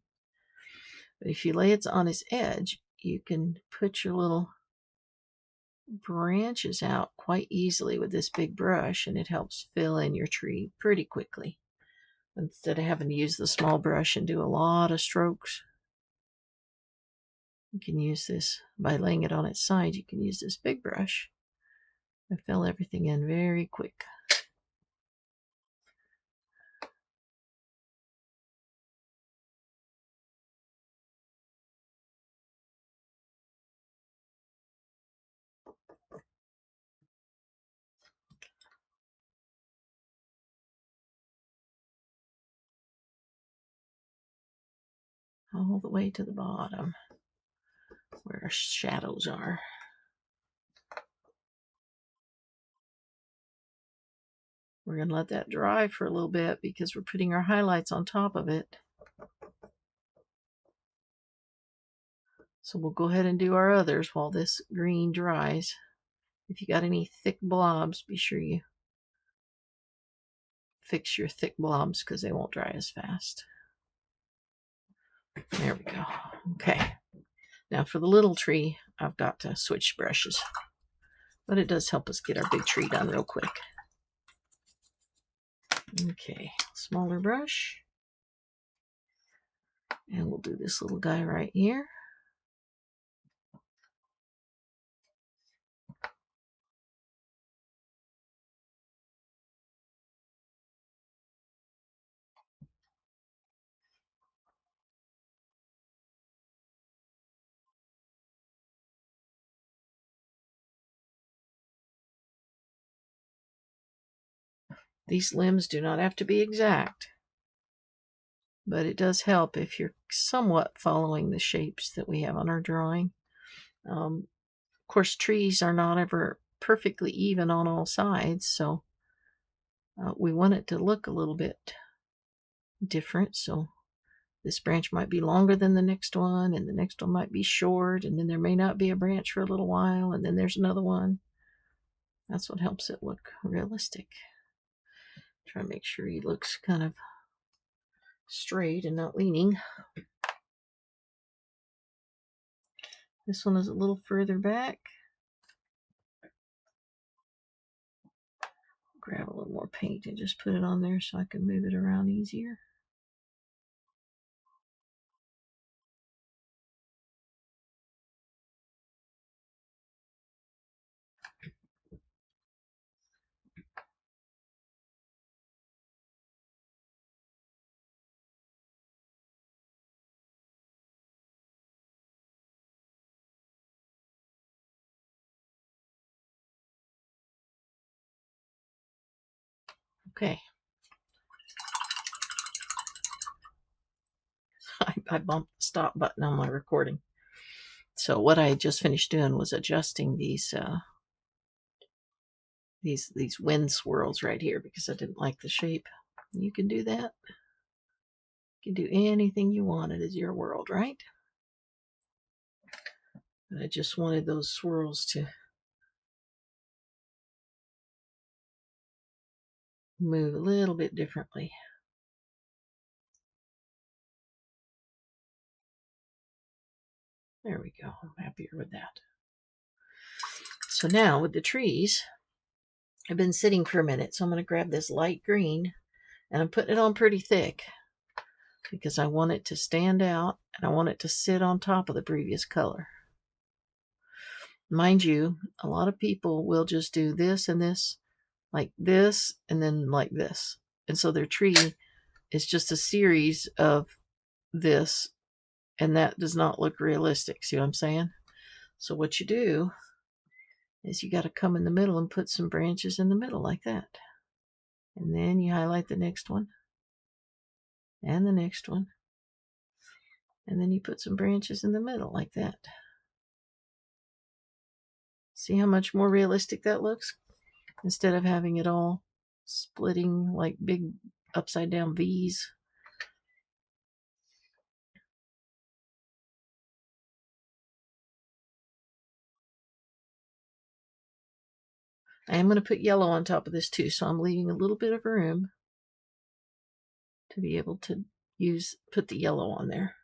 But if you lay it on its edge, you can put your little branches out quite easily with this big brush, and it helps fill in your tree pretty quickly. Instead of having to use the small brush and do a lot of strokes, you can use this, by laying it on its side, you can use this big brush and fill everything in very quick. All the way to the bottom where our shadows are. We're going to let that dry for a little bit because we're putting our highlights on top of it. So we'll go ahead and do our others while this green dries. If you got any thick blobs, be sure you fix your thick blobs because they won't dry as fast. There we go. Okay. Now for the little tree, I've got to switch brushes. But it does help us get our big tree done real quick. Okay, smaller brush. And we'll do this little guy right here. These limbs do not have to be exact, but it does help if you're somewhat following the shapes that we have on our drawing. Of course, trees are not ever perfectly even on all sides, so we want it to look a little bit different. So this branch might be longer than the next one, and the next one might be short, and then there may not be a branch for a little while, and then there's another one. That's what helps it look realistic. Try to make sure he looks kind of straight and not leaning. This one is a little further back. Grab a little more paint and just put it on there so I can move it around easier. Okay. I bumped the stop button on my recording. So what I just finished doing was adjusting these wind swirls right here because I didn't like the shape. You can do that. You can do anything you want. It is your world, right? But I just wanted those swirls to move a little bit differently. There we go. I'm happier with that. So now with the trees, I've been sitting for a minute, so I'm going to grab this light green, and I'm putting it on pretty thick because I want it to stand out, and I want it to sit on top of the previous color. Mind you, a lot of people will just do this and this, like this, and then like this. And so their tree is just a series of this, and that does not look realistic. See what I'm saying? So what you do is you got to come in the middle and put some branches in the middle like that. And then you highlight the next one and the next one. And then you put some branches in the middle like that. See how much more realistic that looks? Instead of having it all splitting like big upside down V's. I am going to put yellow on top of this too, so I'm leaving a little bit of room to be able to put the yellow on there.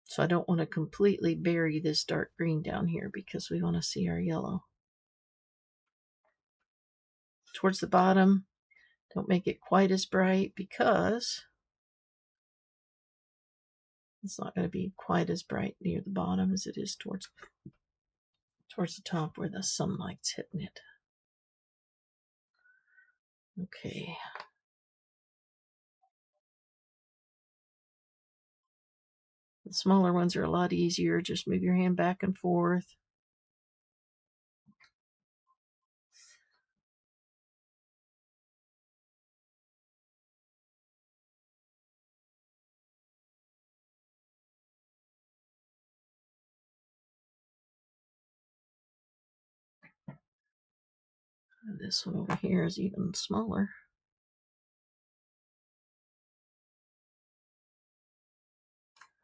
So I don't want to completely bury this dark green down here because we want to see our yellow. Towards the bottom, don't make it quite as bright because it's not going to be quite as bright near the bottom as it is towards the top where the sunlight's hitting it. Okay. The smaller ones are a lot easier. Just move your hand back and forth. And this one over here is even smaller.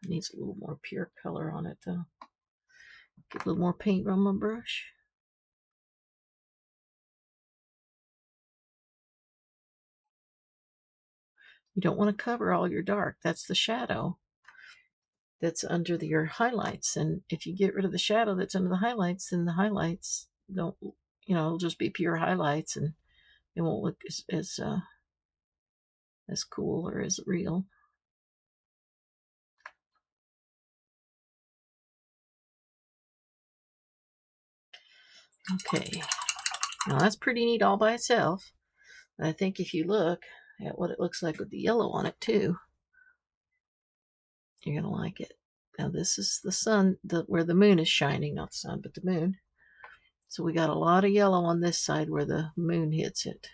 It needs a little more pure color on it though. Get a little more paint on my brush. You don't want to cover all your dark. That's the shadow that's under your highlights. And if you get rid of the shadow that's under the highlights, then the highlights don't, it'll just be pure highlights and it won't look as cool or as real. Okay, now that's pretty neat all by itself. And I think if you look at what it looks like with the yellow on it too, you're gonna like it. Now this is the sun, where the moon is shining, not the sun, but the moon. So we got a lot of yellow on this side where the moon hits it.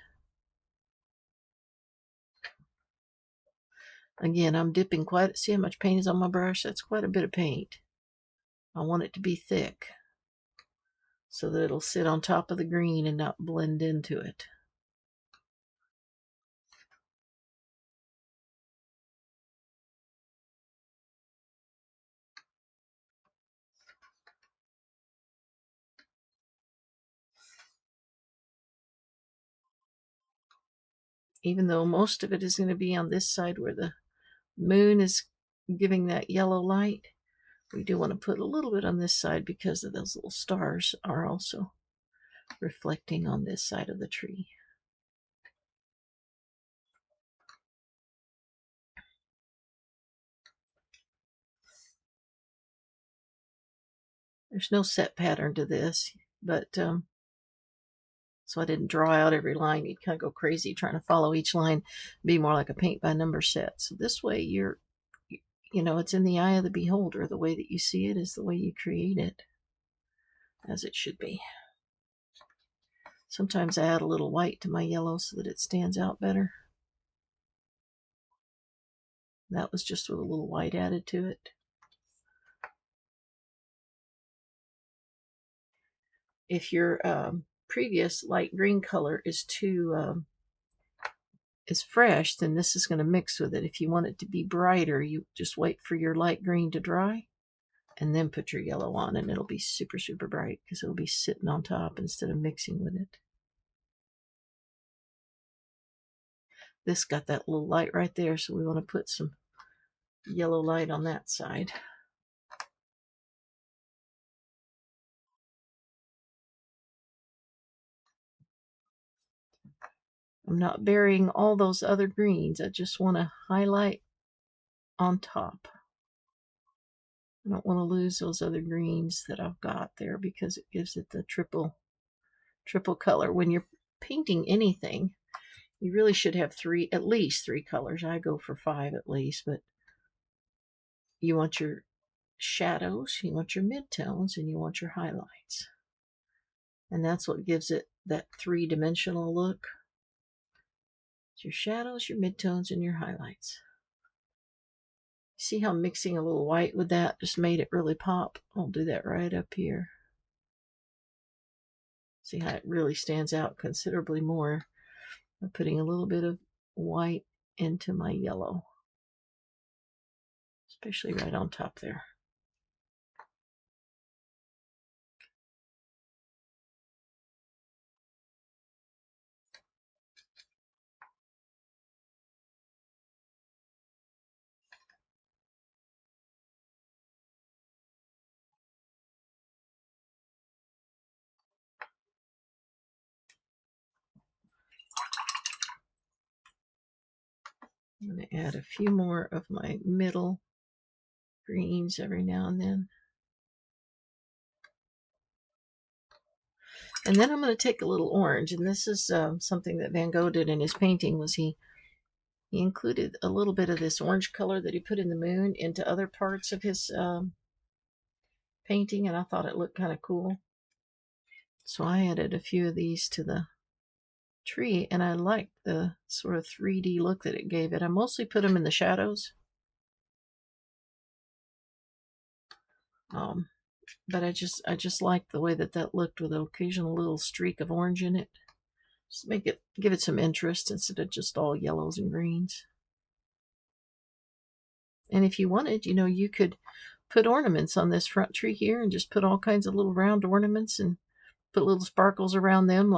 Again, I'm dipping see how much paint is on my brush? That's quite a bit of paint. I want it to be thick so that it'll sit on top of the green and not blend into it. Even though most of it is going to be on this side where the moon is giving that yellow light, we do want to put a little bit on this side because of those little stars are also reflecting on this side of the tree. There's no set pattern to this, but so I didn't draw out every line. You'd kind of go crazy trying to follow each line, be more like a paint by number set. So this way it's in the eye of the beholder. The way that you see it is the way you create it, as it should be. Sometimes I add a little white to my yellow so that it stands out better. That was just with a little white added to it. If your previous light green color is is fresh, then this is going to mix with it. If you want it to be brighter, you just wait for your light green to dry and then put your yellow on, and it'll be super, super bright because it'll be sitting on top instead of mixing with it. This got that little light right there, so we want to put some yellow light on that side. I'm not burying all those other greens. I just want to highlight on top. I don't want to lose those other greens that I've got there because it gives it the triple color. When you're painting anything, you really should have at least three colors. I go for 5 at least, but you want your shadows, you want your midtones, and you want your highlights. And that's what gives it that 3-dimensional look. It's your shadows, your midtones, and your highlights. See how mixing a little white with that just made it really pop? I'll do that right up here. See how it really stands out considerably more by putting a little bit of white into my yellow, especially right on top there. I'm going to add a few more of my middle greens every now and then. And then I'm going to take a little orange, and this is something that Van Gogh did in his painting. Was he included a little bit of this orange color that he put in the moon into other parts of his painting, and I thought it looked kind of cool. So I added a few of these to the tree, and I liked the sort of 3D look that it gave it. I mostly put them in the shadows. But I just liked the way that looked with an occasional little streak of orange in it. Just give it some interest instead of just all yellows and greens. And if you wanted, you could put ornaments on this front tree here and just put all kinds of little round ornaments and put little sparkles around them,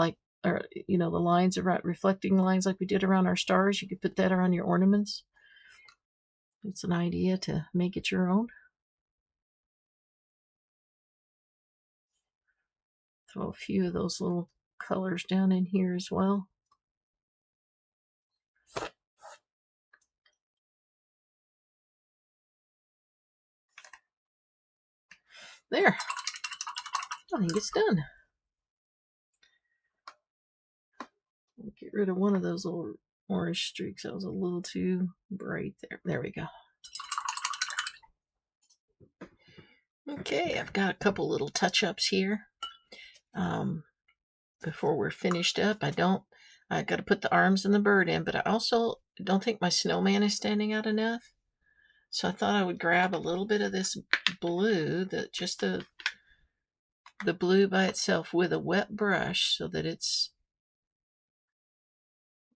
the lines around, reflecting lines like we did around our stars. You could put that around your ornaments. It's an idea to make it your own. Throw a few of those little colors down in here as well. There. I think it's done. I'll get rid of one of those little orange streaks. That was a little too bright there. There we go. Okay, I've got a couple little touch-ups here. Before we're finished up, I got to put the arms and the bird in, but I also don't think my snowman is standing out enough. So I thought I would grab a little bit of this blue, just the blue by itself with a wet brush so that it's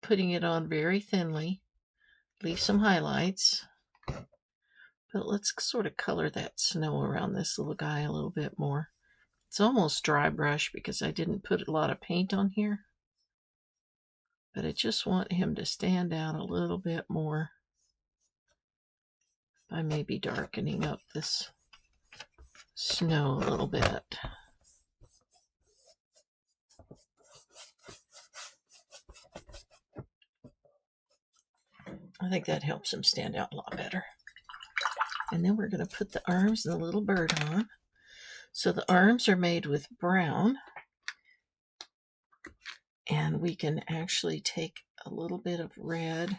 putting it on very thinly. Leave some highlights. But let's sort of color that snow around this little guy a little bit more. It's almost dry brush because I didn't put a lot of paint on here. But I just want him to stand out a little bit more by maybe darkening up this snow a little bit. I think that helps him stand out a lot better. And then we're going to put the arms and the little bird on. So the arms are made with brown. And we can actually take a little bit of red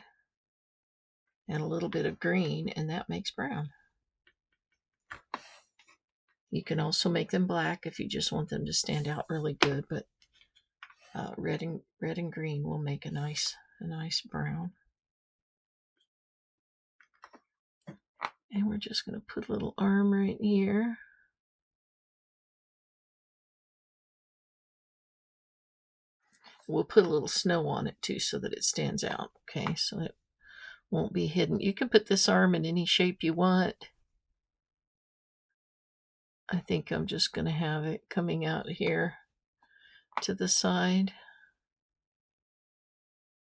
and a little bit of green, and that makes brown. You can also make them black if you just want them to stand out really good, but red and green will make a nice brown. And we're just going to put a little arm right here. We'll put a little snow on it too so that it stands out. Okay, so it won't be hidden. You can put this arm in any shape you want. I think I'm just going to have it coming out here to the side.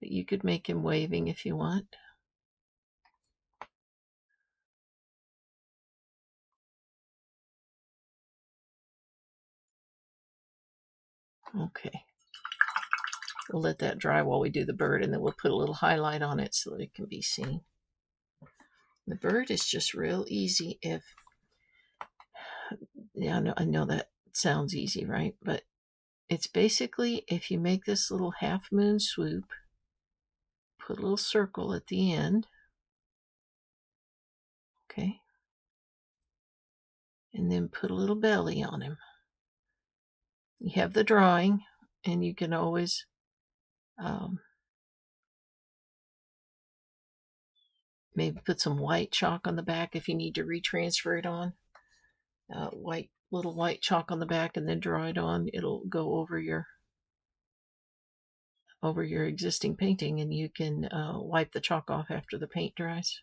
But you could make him waving if you want. Okay. We'll let that dry while we do the bird, and then we'll put a little highlight on it so that it can be seen. The bird is just real easy if... Yeah, I know that sounds easy, right? But it's basically, if you make this little half moon swoop, put a little circle at the end. Okay. And then put a little belly on him. You have the drawing, and you can always maybe put some white chalk on the back if you need to retransfer it on. Little white chalk on the back, and then draw it on. It'll go over your existing painting, and you can wipe the chalk off after the paint dries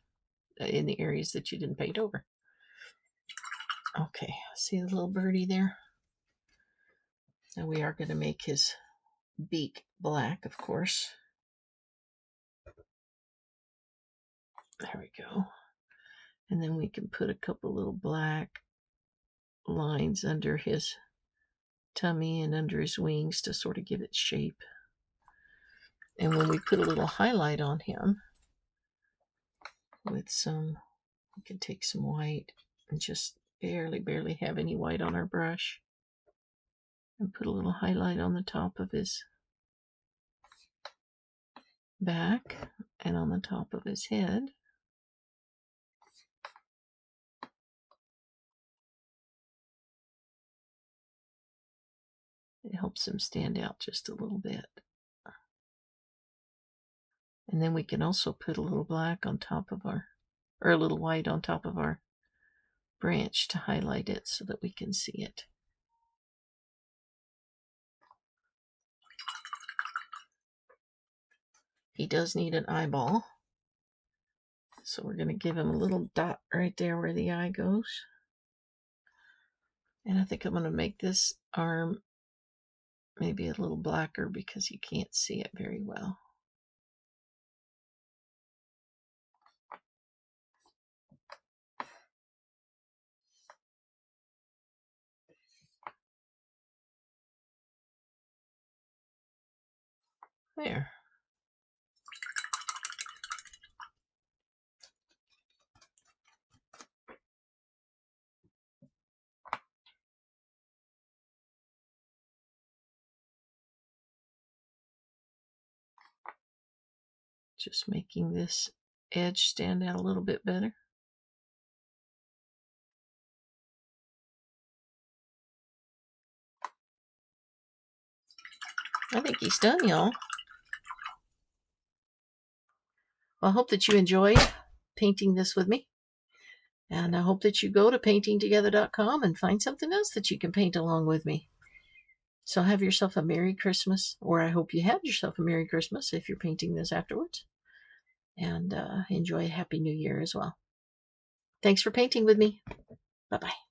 in the areas that you didn't paint over. Okay, see the little birdie there? Now we are going to make his beak black, of course. There we go. And then we can put a couple little black lines under his tummy and under his wings to sort of give it shape. And when we put a little highlight on him with some, we can take some white and just barely have any white on our brush and put a little highlight on the top of his back and on the top of his head. It helps him stand out just a little bit. And then we can also put a little black on top of or a little white on top of our branch to highlight it so that we can see it. He does need an eyeball. So we're going to give him a little dot right there where the eye goes. And I think I'm going to make this arm maybe a little blacker because you can't see it very well. There. Just making this edge stand out a little bit better. I think he's done, y'all. Well, I hope that you enjoyed painting this with me. And I hope that you go to paintingtogether.com and find something else that you can paint along with me. So have yourself a Merry Christmas, or I hope you had yourself a Merry Christmas if you're painting this afterwards. And enjoy a Happy New Year as well. Thanks for painting with me. Bye-bye.